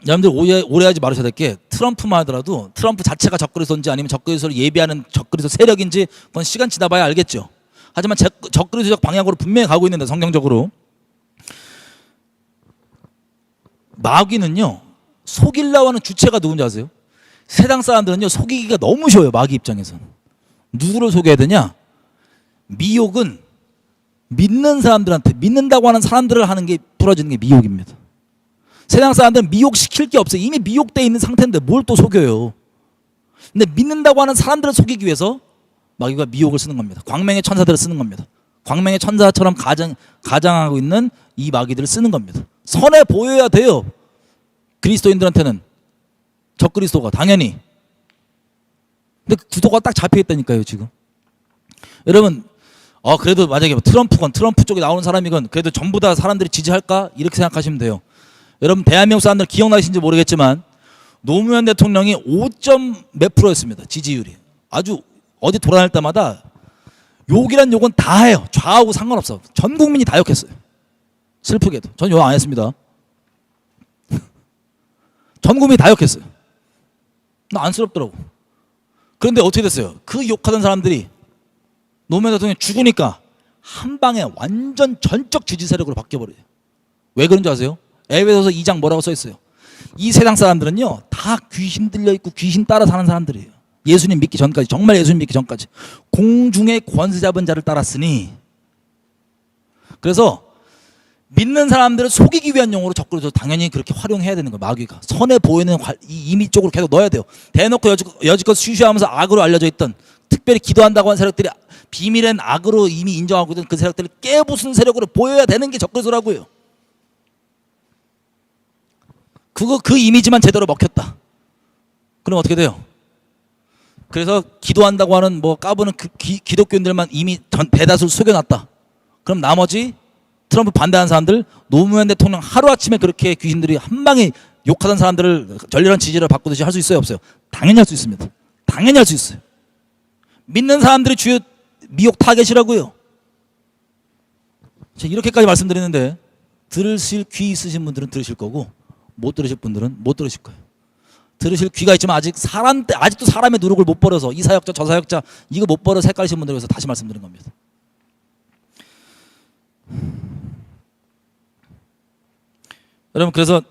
여러분들 오해하지 말으셔야 될 게, 트럼프만 하더라도 트럼프 자체가 적그리스도인지 아니면 적그리스도를 예비하는 적그리스도 세력인지 그건 시간 지나봐야 알겠죠. 하지만 적그리스도적 방향으로 분명히 가고 있는데, 성경적으로 마귀는요 속이려고 하는 주체가 누군지 아세요? 세상 사람들은요 속이기가 너무 쉬워요. 마귀 입장에서는. 누구를 속여야 되냐? 미혹은 믿는 사람들한테, 믿는다고 하는 사람들을 하는 게 부러지는 게 미혹입니다. 세상 사람들은 미혹시킬 게 없어요. 이미 미혹되어 있는 상태인데 뭘 또 속여요. 근데 믿는다고 하는 사람들을 속이기 위해서 마귀가 미혹을 쓰는 겁니다. 광명의 천사들을 쓰는 겁니다. 광명의 천사처럼 가장하고 있는 이 마귀들을 쓰는 겁니다. 선해 보여야 돼요. 그리스도인들한테는 적그리스도가 당연히. 근데 구도가 딱 잡혀 있다니까요 지금. 여러분 그래도 만약에 트럼프 쪽에 나오는 사람이건 그래도 전부 다 사람들이 지지할까? 이렇게 생각하시면 돼요. 여러분 대한민국 사람들 기억나시는지 모르겠지만 노무현 대통령이 5점 몇 프로였습니다. 지지율이. 아주 어디 돌아다닐 때마다 욕이란 욕은 다 해요. 좌우고 상관없어. 전 국민이 다 욕했어요. 슬프게도. 전 욕 안 했습니다. 전 국민이 다 욕했어요. 나 안쓰럽더라고. 그런데 어떻게 됐어요? 그 욕하던 사람들이 노무현 대통령이 죽으니까 한 방에 완전 전적 지지 세력으로 바뀌어버려요. 왜 그런지 아세요? 에베소서 2장 뭐라고 써있어요? 이 세상 사람들은요 다 귀신 들려있고 귀신 따라 사는 사람들이에요. 예수님 믿기 전까지, 정말 예수님 믿기 전까지 공중의 권세 잡은 자를 따랐으니. 그래서 믿는 사람들을 속이기 위한 용어로 적그리스도 당연히 그렇게 활용해야 되는 거예요. 마귀가 선해 보이는 이 이미 쪽으로 계속 넣어야 돼요. 대놓고 여지껏 쉬쉬하면서 악으로 알려져 있던, 특별히 기도한다고 하는 세력들이 비밀엔 악으로 이미 인정하고 있던 그 세력들을 깨부순 세력으로 보여야 되는 게 적그리스도라고요. 그 이미지만 제대로 먹혔다. 그럼 어떻게 돼요? 그래서 기도한다고 하는 뭐 까부는 기독교인들만 이미 대다수를 속여놨다. 그럼 나머지 트럼프 반대하는 사람들, 노무현 대통령 하루아침에 그렇게 귀신들이 한 방에 욕하던 사람들을 전렬한 지지를 바꾸듯이 할 수 있어요, 없어요? 당연히 할 수 있습니다. 당연히 할 수 있어요. 믿는 사람들이 주요 미혹 타겟이라고요. 제가 이렇게까지 말씀드리는데 들으실 귀 있으신 분들은 들으실 거고 못 들으실 분들은 못 들으실 거예요. 들으실 귀가 있지만 아직도 사람의 누룩을 못 버려서 이 사역자 저 사역자 이거 못 버려서 헷갈리신 분들 위해서 다시 말씀드린 겁니다. 여러분 그래서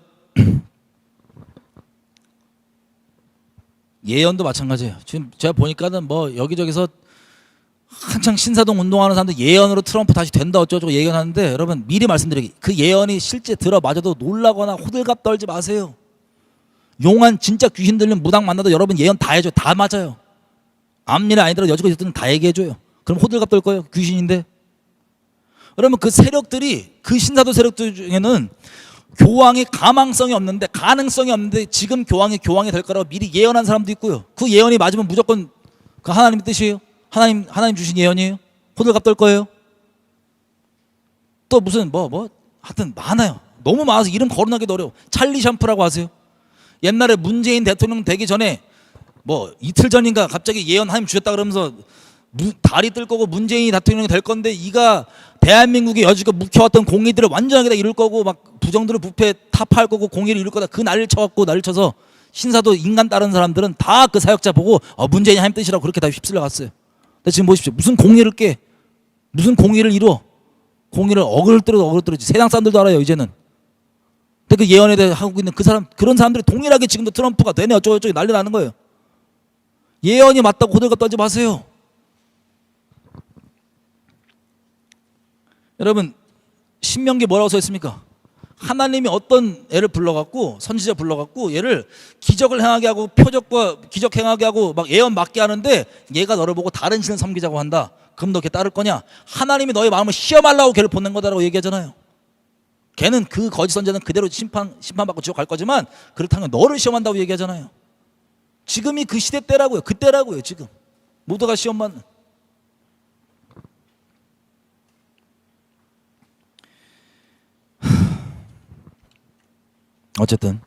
예언도 마찬가지예요. 지금 제가 보니까는 뭐 여기저기서 한창 신사동 운동하는 사람들 예언으로 트럼프 다시 된다 어쩌고 예언하는데 여러분 미리 말씀드리기 그 예언이 실제 들어맞아도 놀라거나 호들갑 떨지 마세요. 용한 진짜 귀신 들린 무당 만나도 여러분 예언 다 해줘요. 다 맞아요. 앞일이 아니더라도 여지껏 있던 다 얘기해줘요. 그럼 호들갑 떨 거예요. 귀신인데. 여러분 그 세력들이 그 신사도 세력들 중에는 교황이 가망성이 없는데 가능성이 없는데 지금 교황이 될 거라고 미리 예언한 사람도 있고요. 그 예언이 맞으면 무조건 그 하나님의 뜻이에요. 하나님 주신 예언이에요. 호들갑 떨 거예요. 또 무슨 하여튼 많아요. 너무 많아서 이름 거론하기도 어려워. 찰리 샴프라고 아세요? 옛날에 문재인 대통령 되기 전에 이틀 전인가 갑자기 예언 하나님 주셨다 그러면서 달이 뜰 거고 문재인이 대통령이 될 건데 이가 대한민국에 여지껏 묵혀왔던 공의들을 완전하게 다 이룰 거고 막 부정들을 부패 타파할 거고 공의를 이룰 거다 그 난리를 쳐서 신사도 인간 따르는 사람들은 다 그 사역자 보고 문재인이 하나님 뜻이라고 그렇게 다 휩쓸려 갔어요. 근데 지금 보십시오. 무슨 공의를 깨 무슨 공의를 이뤄 공의를 어그러뜨리지 세상 사람들도 알아요 이제는. 근데 그 예언에 대해 하고 있는 그런 사람들이 동일하게 지금도 트럼프가 되네 어쩌고 난리 나는 거예요. 예언이 맞다고 호들갑 떨지 마세요. 여러분 신명기 뭐라고 써 있습니까? 하나님이 어떤 애를 불러갖고 선지자 불러갖고 얘를 기적을 행하게 하고 표적과 기적 행하게 하고 막 예언 맞게 하는데 얘가 너를 보고 다른 신을 섬기자고 한다. 그럼 너 걔 따를 거냐? 하나님이 너의 마음을 시험하려고 걔를 보낸 거다라고 얘기하잖아요. 걔는 그 거짓 선지자는 그대로 심판받고 지옥 갈 거지만 그렇다면 너를 시험한다고 얘기하잖아요. 지금이 그 시대 때라고요. 그때라고요. 지금 모두가 시험받는. 어쨌든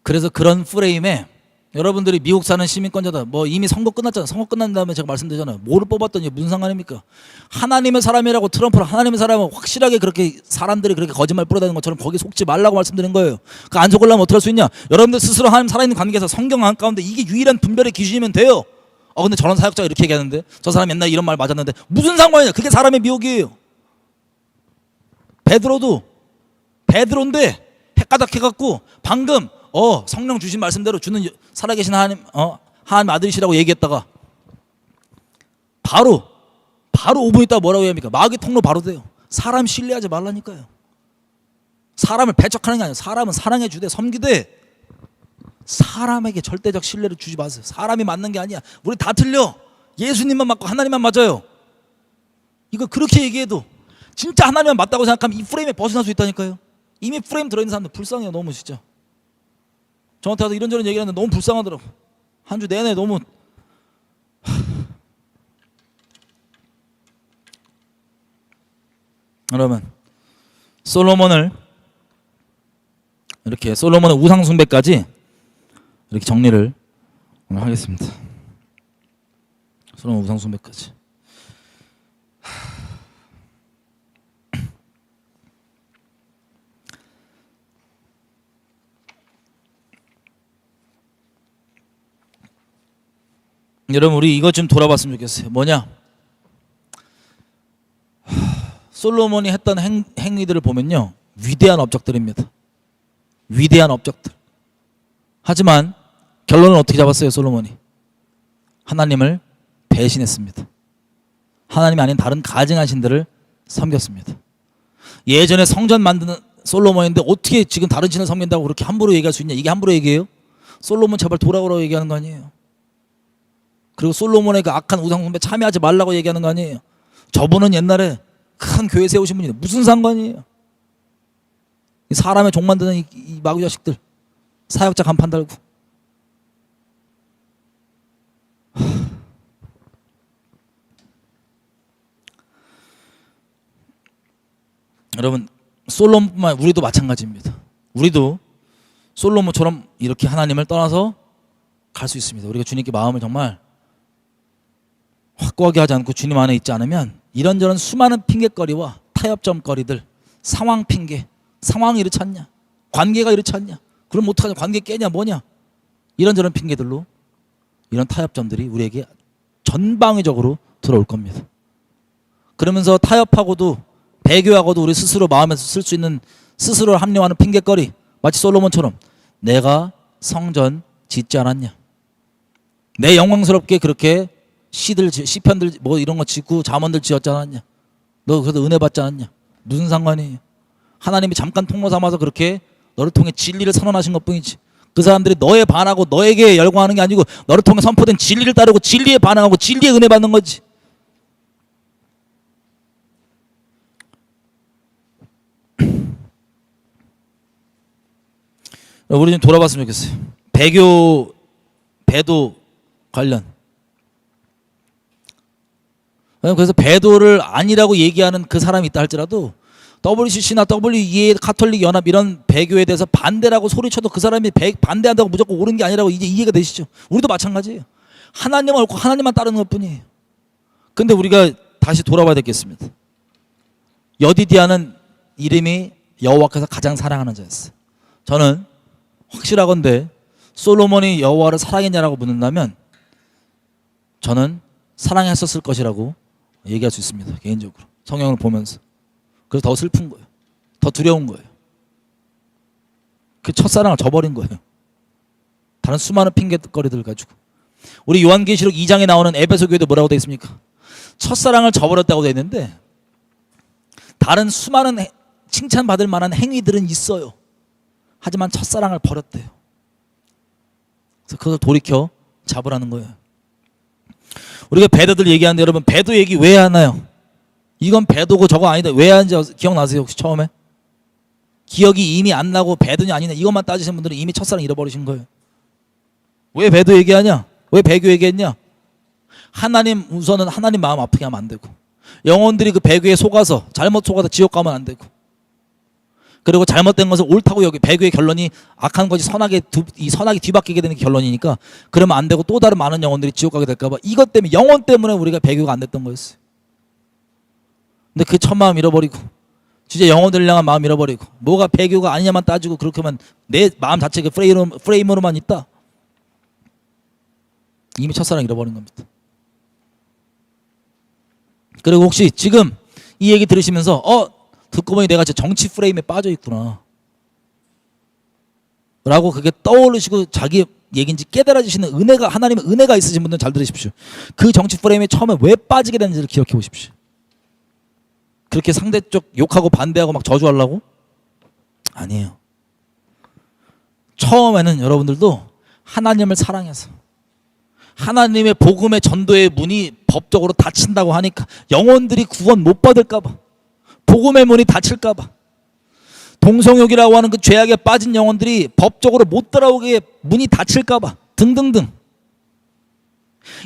그래서 그런 프레임에 여러분들이 미국 사는 시민권자다 이미 선거 끝났잖아요. 선거 끝난 다음에 제가 말씀드렸잖아요. 뭐를 뽑았더니 무슨 상관입니까? 하나님의 사람이라고 트럼프를 하나님의 사람은 확실하게 그렇게 사람들이 그렇게 거짓말 뿌려대는 것처럼 거기 속지 말라고 말씀드린 거예요. 그 안 속으려면 어떻게 할 수 있냐? 여러분들 스스로 하나님 살아있는 관계에서 성경 가운데 이게 유일한 분별의 기준이면 돼요. 근데 저런 사역자가 이렇게 얘기하는데 저 사람 옛날에 이런 말 맞았는데 무슨 상관이냐? 그게 사람의 미혹이에요. 베드로인데 헷가닥해갖고 방금 성령 주신 말씀대로 주는 살아계신 하나님 아들이시라고 얘기했다가 바로 5분 있다가 뭐라고 얘기합니까? 마귀 통로 바로 돼요. 사람 신뢰하지 말라니까요. 사람을 배척하는 게 아니에요. 사람은 사랑해 주되 섬기되 사람에게 절대적 신뢰를 주지 마세요. 사람이 맞는 게 아니야. 우리 다 틀려. 예수님만 맞고 하나님만 맞아요. 이거 그렇게 얘기해도 진짜 하나님만 맞다고 생각하면 이 프레임에 벗어날 수 있다니까요. 이미 프레임 들어있는 사람들 불쌍해요. 너무 진짜 저한테 와서 이런저런 얘기를 하는데 너무 불쌍하더라고. 한 주 내내 너무 여러분 솔로몬의 우상 숭배까지 이렇게 정리를 오늘 하겠습니다. 솔로몬 우상 숭배까지 여러분 우리 이것 좀 돌아봤으면 좋겠어요. 뭐냐? 솔로몬이 했던 행위들을 보면요 위대한 업적들입니다. 위대한 업적들. 하지만 결론은 어떻게 잡았어요? 솔로몬이 하나님을 배신했습니다. 하나님이 아닌 다른 가증한 신들을 섬겼습니다. 예전에 성전 만드는 솔로몬인데 어떻게 지금 다른 신을 섬긴다고 그렇게 함부로 얘기할 수 있냐? 이게 함부로 얘기해요? 솔로몬 제발 돌아오라고 얘기하는 거 아니에요? 그리고 솔로몬의 그 악한 우상 숭배 참여하지 말라고 얘기하는 거 아니에요? 저분은 옛날에 큰 교회 세우신 분인데 무슨 상관이에요? 사람의 종 만드는 이 마귀 자식들 사역자 간판 달고 여러분 솔로몬뿐만 우리도 마찬가지입니다. 우리도 솔로몬처럼 이렇게 하나님을 떠나서 갈 수 있습니다. 우리가 주님께 마음을 정말 확고하게 하지 않고 주님 안에 있지 않으면 이런저런 수많은 핑계거리와 타협점거리들 상황 핑계. 상황이 이렇지 않냐, 관계가 이렇지 않냐, 그럼 어떡하냐, 관계 깨냐 뭐냐, 이런저런 핑계들로 이런 타협점들이 우리에게 전방위적으로 들어올 겁니다. 그러면서 타협하고도 배교하고도 우리 스스로 마음에서 쓸 수 있는, 스스로 합리화하는 핑계거리, 마치 솔로몬처럼 내가 성전 짓지 않았냐, 내 영광스럽게 그렇게 시편들 뭐 이런 거 짓고 잠언들 지었지 않았냐, 너 그래도 은혜 받지 않았냐, 무슨 상관이에요. 하나님이 잠깐 통로 삼아서 그렇게 너를 통해 진리를 선언하신 것뿐이지, 그 사람들이 너에 반하고 너에게 열광하는 게 아니고 너를 통해 선포된 진리를 따르고 진리에 반응하고 진리에 은혜 받는 거지. 우리 좀 돌아봤으면 좋겠어요. 배교, 배도 관련. 그래서 배도를 아니라고 얘기하는 그 사람이 있다 할지라도 WCC나 WEA, 가톨릭 연합 이런 배교에 대해서 반대라고 소리쳐도 그 사람이 반대한다고 무조건 옳은 게 아니라고 이제 이해가 되시죠? 우리도 마찬가지예요. 하나님만 옳고 하나님만 따르는 것뿐이에요. 근데 우리가 다시 돌아봐야 되겠습니다. 여디디아는 이름이 여호와께서 가장 사랑하는 자였어요. 저는 확실하건대 솔로몬이 여호와를 사랑했냐라고 묻는다면 저는 사랑했었을 것이라고 얘기할 수 있습니다. 개인적으로 성경을 보면서. 그래서 더 슬픈 거예요. 더 두려운 거예요. 그 첫사랑을 저버린 거예요. 다른 수많은 핑계거리들 가지고. 우리 요한계시록 2장에 나오는 에베소 교회도 뭐라고 되어 있습니까? 첫사랑을 저버렸다고 되어 있는데 다른 수많은 칭찬받을 만한 행위들은 있어요. 하지만 첫사랑을 버렸대요. 그래서 그걸 돌이켜 잡으라는 거예요. 우리가 배도들 얘기하는데 여러분, 배도 얘기 왜 하나요? 이건 배도고 저거 아니다 왜 하는지 기억나세요? 혹시 처음에? 기억이 이미 안 나고 배도냐 아니냐 이것만 따지시는 분들은 이미 첫사랑 잃어버리신 거예요. 왜 배도 얘기하냐? 왜 배교 얘기했냐? 하나님, 우선은 하나님 마음 아프게 하면 안 되고, 영혼들이 그 배교에 속아서 잘못 속아서 지옥 가면 안 되고, 그리고 잘못된 것을 옳다고 여기 배교의 결론이 악한 것이 선하게 뒤바뀌게 되는 게 결론이니까 그러면 안 되고 또 다른 많은 영혼들이 지옥 가게 될까 봐, 이것 때문에, 영혼 때문에 우리가 배교가 안 됐던 거였어요. 근데 그 첫 마음 잃어버리고 진짜 영혼들을 향한 마음 잃어버리고 뭐가 배교가 아니냐만 따지고 그렇게 하면 내 마음 자체가 프레임으로만 있다. 이미 첫사랑 잃어버린 겁니다. 그리고 혹시 지금 이 얘기 들으시면서 듣고 보니 내가 진짜 정치 프레임에 빠져 있구나 라고 그게 떠오르시고 자기 얘기인지 깨달아지시는 은혜가, 하나님의 은혜가 있으신 분들은 잘 들으십시오. 그 정치 프레임에 처음에 왜 빠지게 됐는지를 기억해 보십시오. 그렇게 상대쪽 욕하고 반대하고 막 저주하려고? 아니에요. 처음에는 여러분들도 하나님을 사랑해서 하나님의 복음의 전도의 문이 법적으로 닫힌다고 하니까, 영혼들이 구원 못 받을까 봐, 복음의 문이 닫힐까 봐, 동성욕이라고 하는 그 죄악에 빠진 영혼들이 법적으로 못 따라오게 문이 닫힐까 봐 등등등,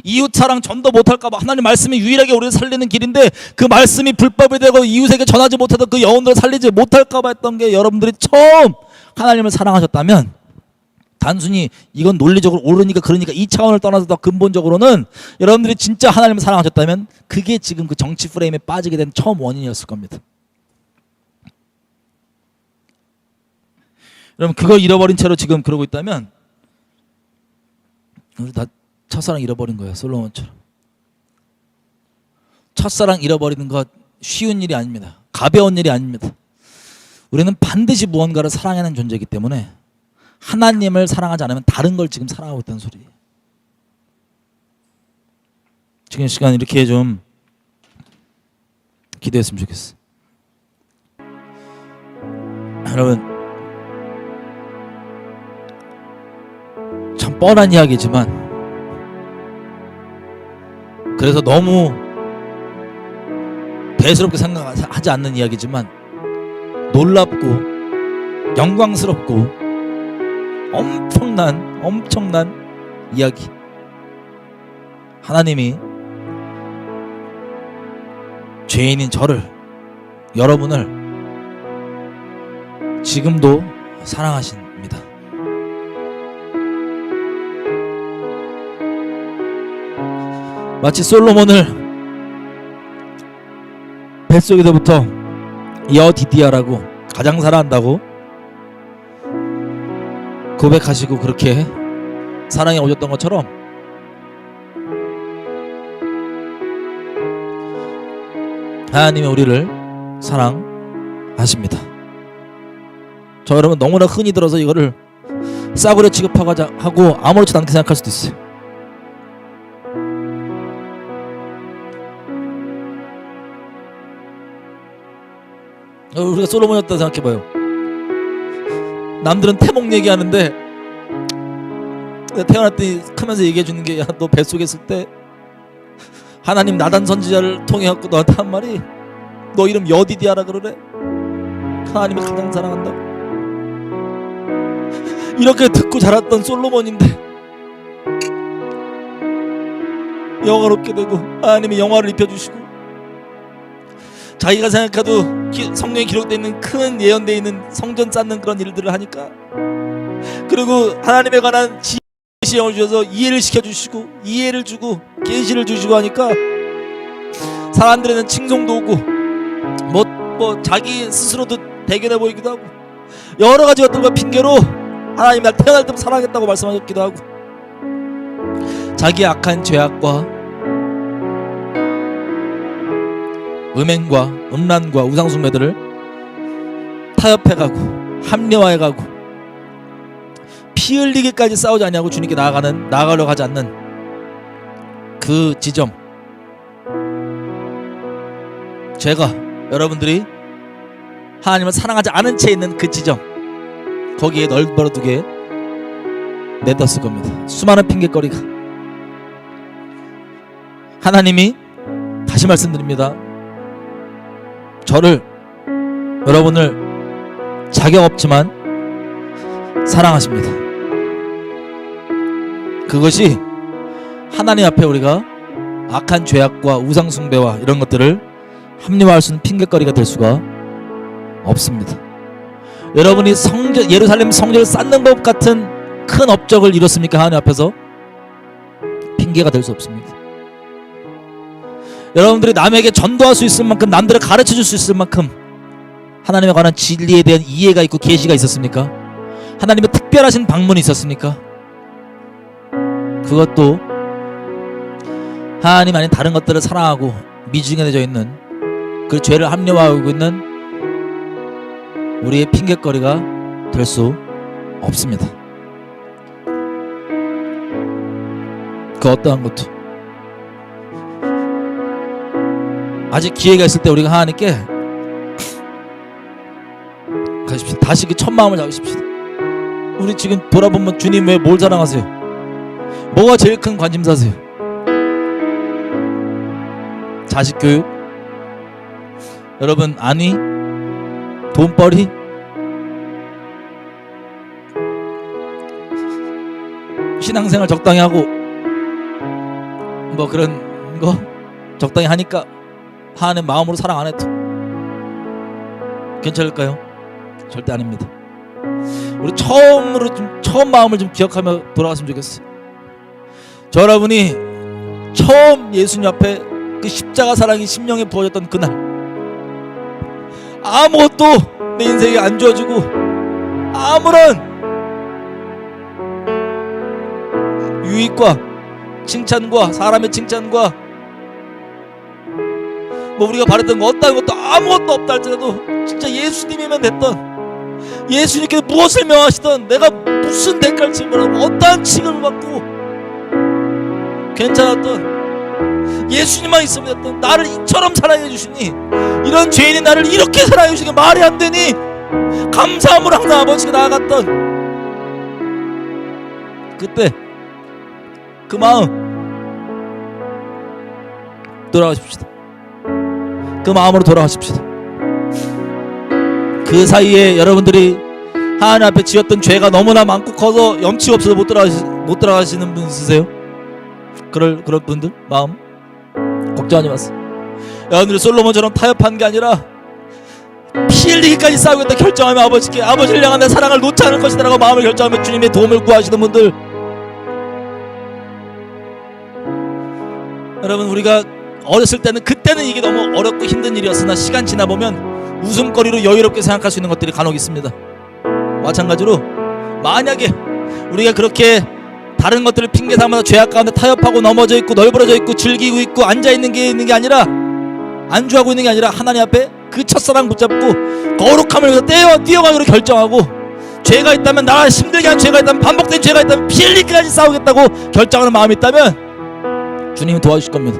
이웃사랑 전도 못할까 봐, 하나님 말씀이 유일하게 우리를 살리는 길인데 그 말씀이 불법이 되고 이웃에게 전하지 못하던 그 영혼들을 살리지 못할까 봐 했던 게, 여러분들이 처음 하나님을 사랑하셨다면, 단순히 이건 논리적으로 옳으니까 그러니까 이 차원을 떠나서 더 근본적으로는 여러분들이 진짜 하나님을 사랑하셨다면 그게 지금 그 정치 프레임에 빠지게 된 처음 원인이었을 겁니다. 여러분, 그걸 잃어버린 채로 지금 그러고 있다면 우리 다 첫사랑 잃어버린 거예요. 솔로몬처럼. 첫사랑 잃어버리는 것 쉬운 일이 아닙니다. 가벼운 일이 아닙니다. 우리는 반드시 무언가를 사랑해야 하는 존재이기 때문에 하나님을 사랑하지 않으면 다른 걸 지금 사랑하고 있다는 소리예요. 지금 시간 이렇게 좀 기도했으면 좋겠어. 여러분, 참 뻔한 이야기지만, 그래서 너무 대수롭게 생각하지 않는 이야기지만 놀랍고 영광스럽고 엄청난 이야기. 하나님이 죄인인 저를, 여러분을 지금도 사랑하십니다. 마치 솔로몬을 뱃속에서부터 여디디아라고 가장 사랑한다고 고백하시고 그렇게 사랑에 오셨던 것처럼 하나님이 우리를 사랑하십니다. 저 여러분 너무나 흔히 들어서 이거를 싸구려 취급하고 아무렇지도 않게 생각할 수도 있어요. 우리가 솔로몬이었다 생각해봐요. 남들은 태몽 얘기하는데 내가 태어났더니 크면서 얘기해주는 게, 야, 너 뱃속에 있을 때 하나님 나단 선지자를 통해 갖고 너한테 한 말이, 너 이름 여디디아라 그러래. 하나님이 가장 사랑한다. 이렇게 듣고 자랐던 솔로몬인데 영화롭게 되고 하나님이 영화를 입혀주시고 자기가 생각해도 성경에 기록되어 있는 큰 예언되어 있는 성전 쌓는 그런 일들을 하니까, 그리고 하나님에 관한 지혜를 주셔서 이해를 시켜주시고 이해를 주고 계시를 주시고 하니까 사람들에는 칭송도 오고 뭐 자기 스스로도 대견해 보이기도 하고 여러 가지 것들과 핑계로 하나님 날 태어날 때부터 사랑했다고 말씀하셨기도 하고, 자기의 악한 죄악과 음행과 음란과 우상숭배들을 타협해가고 합리화해가고 피 흘리기까지 싸우지 않냐고 주님께 나아가려고 하지 않는 그 지점, 제가 여러분들이 하나님을 사랑하지 않은 채 있는 그 지점, 거기에 널브러두게 내뒀을 겁니다. 수많은 핑계거리가. 하나님이 다시 말씀드립니다, 저를, 여러분을 자격 없지만 사랑하십니다. 그것이 하나님 앞에 우리가 악한 죄악과 우상숭배와 이런 것들을 합리화할 수 있는 핑계거리가 될 수가 없습니다. 여러분이 예루살렘 성전을 쌓는 것 같은 큰 업적을 이뤘습니까? 하나님 앞에서 핑계가 될 수 없습니다. 여러분들이 남에게 전도할 수 있을 만큼, 남들을 가르쳐 줄 수 있을 만큼 하나님에 관한 진리에 대한 이해가 있고 계시가 있었습니까? 하나님의 특별하신 방문이 있었습니까? 그것도 하나님 아닌 다른 것들을 사랑하고 미증해져 있는 그 죄를 합리화하고 있는 우리의 핑계거리가 될 수 없습니다. 그 어떠한 것도. 아직 기회가 있을 때 우리가 하나님께 가십시다. 다시 그 첫 마음을 잡으십시다. 우리 지금 돌아보면 주님 왜 뭘 사랑하세요? 뭐가 제일 큰 관심사세요? 자식 교육? 여러분 안위? 돈벌이? 신앙생활 적당히 하고 뭐 그런 거 적당히 하니까 하나님 마음으로 사랑 안 해도 괜찮을까요? 절대 아닙니다. 우리 처음 마음을 좀 기억하며 돌아갔으면 좋겠어요. 저 여러분이 처음 예수님 앞에 그 십자가 사랑이 심령에 부어졌던 그날, 아무것도 내 인생에 안 주어지고 아무런 유익과 칭찬과 사람의 칭찬과 뭐 우리가 바랬던 거 어떤 것도 아무것도 없다 할지라도 진짜 예수님이면 됐던, 예수님께서 무엇을 명하시던, 내가 무슨 대가를 지불하고 어떠한 칭을 받고 괜찮았던, 예수님만 있으면 됐던, 나를 이처럼 사랑해 주시니, 이런 죄인이 나를 이렇게 사랑해 주시니 말이 안 되니 감사함으로 항상 아버지가 나아갔던 그때 그 마음 돌아가십시다. 그 마음으로 돌아가십시다. 그 사이에 여러분들이 하나님 앞에 지었던 죄가 너무나 많고 커서 염치가 없어서 못 들어가시는 분 있으세요? 그런 분들 마음 걱정하지 마세요. 여러분들이 솔로몬처럼 타협한 게 아니라 피 흘리기까지 싸우겠다 결정하며 아버지를 향한 내 사랑을 놓지 않을 것이다라고 마음을 결정하며 주님의 도움을 구하시는 분들, 여러분 우리가 어렸을 때는 그때는 이게 너무 어렵고 힘든 일이었으나 시간 지나보면 웃음거리로 여유롭게 생각할 수 있는 것들이 간혹 있습니다. 마찬가지로 만약에 우리가 그렇게 다른 것들을 핑계 삼아서 죄악 가운데 타협하고 넘어져 있고 널브러져 있고 즐기고 있고 앉아 있는 게 아니라, 안주하고 있는 게 아니라 하나님 앞에 그 첫사랑 붙잡고 거룩함을 위해서 뛰어가기로 결정하고, 죄가 있다면, 나를 힘들게 한 죄가 있다면, 반복된 죄가 있다면 피 흘리기까지 싸우겠다고 결정하는 마음이 있다면 주님이 도와주실 겁니다.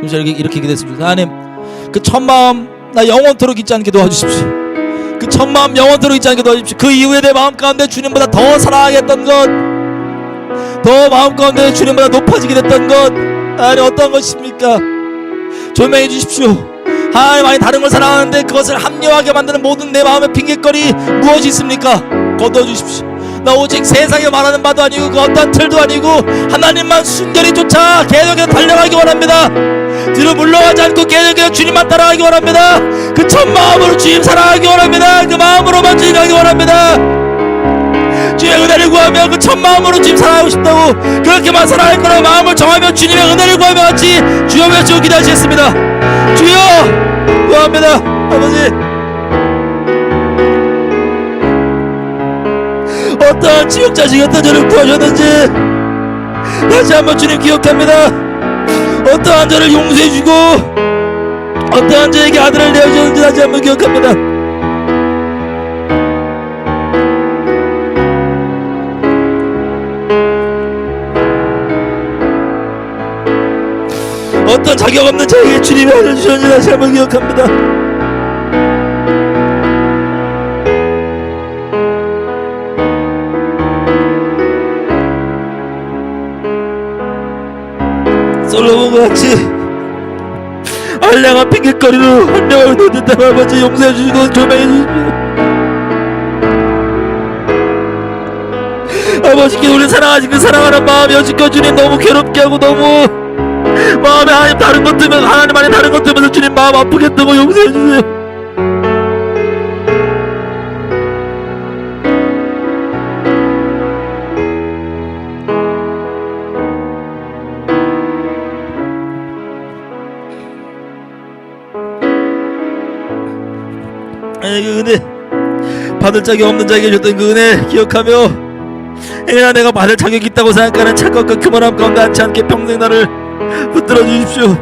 주님 이렇게 기도했습니다. 하나님, 그 첫마음 나 영원토록 잊지 않게 도와주십시오. 그 첫마음 영원토록 잊지 않게 도와주십시오. 그 이후에 내 마음 가운데 주님보다 더 사랑하겠던 것, 더 마음 가운데 주님보다 높아지게 됐던 것, 하나님 어떤 것입니까? 조명해 주십시오. 하나님, 많이 다른 걸 사랑하는데 그것을 합리화하게 만드는 모든 내 마음의 핑계거리 무엇이 있습니까? 거둬 주십시오. 나 오직 세상에 말하는 바도 아니고 그 어떤 틀도 아니고 하나님만 순결히 쫓아 계속해서 달려가기 원합니다. 뒤로 물러가지 않고 계속해서 주님만 따라가기 원합니다. 그 첫 마음으로 주님 사랑하기 원합니다. 그 마음으로만 주님 가기 원합니다. 주님의 은혜를 구하며 그 첫 마음으로 주님 사랑하고 싶다고, 그렇게만 사랑할 거라고 마음을 정하며 주님의 은혜를 구하며 같이 주여 외치고 기도하시겠습니다. 주여 구합니다. 아버지, 어떠한 지옥자식이었던 저를 구하셨는지 다시 한번 주님 기억합니다. 어떠한 저를 용서해주고 어떠한 저에게 아들을 내어주셨는지 다시 한번 기억합니다. 어떤 자격 없는 자에게 주님의 아들을 주셨는지 다시 한번 기억합니다. 솔로몬과 같이 알량한 핑계거리로 한 명을 놓는다면 아버지 용서해 주시고 조명해 주십시오. 아버지께 우리 사랑하신 그 사랑하는 마음이 여지껏 주님 너무 괴롭게 하고 너무 마음에 하나님 다른 것 때문에, 하나님 안에 다른 것 때문에 주님 마음 아프게 했다고 용서해 주세요. 그 은혜, 받을 자격 없는 자에게 줬던 그 은혜 기억하며, 행여나 내가 받을 자격이 있다고 생각하는 착각과 교만함 가운데 앉지 않게 평생 나를 붙들어 주십시오.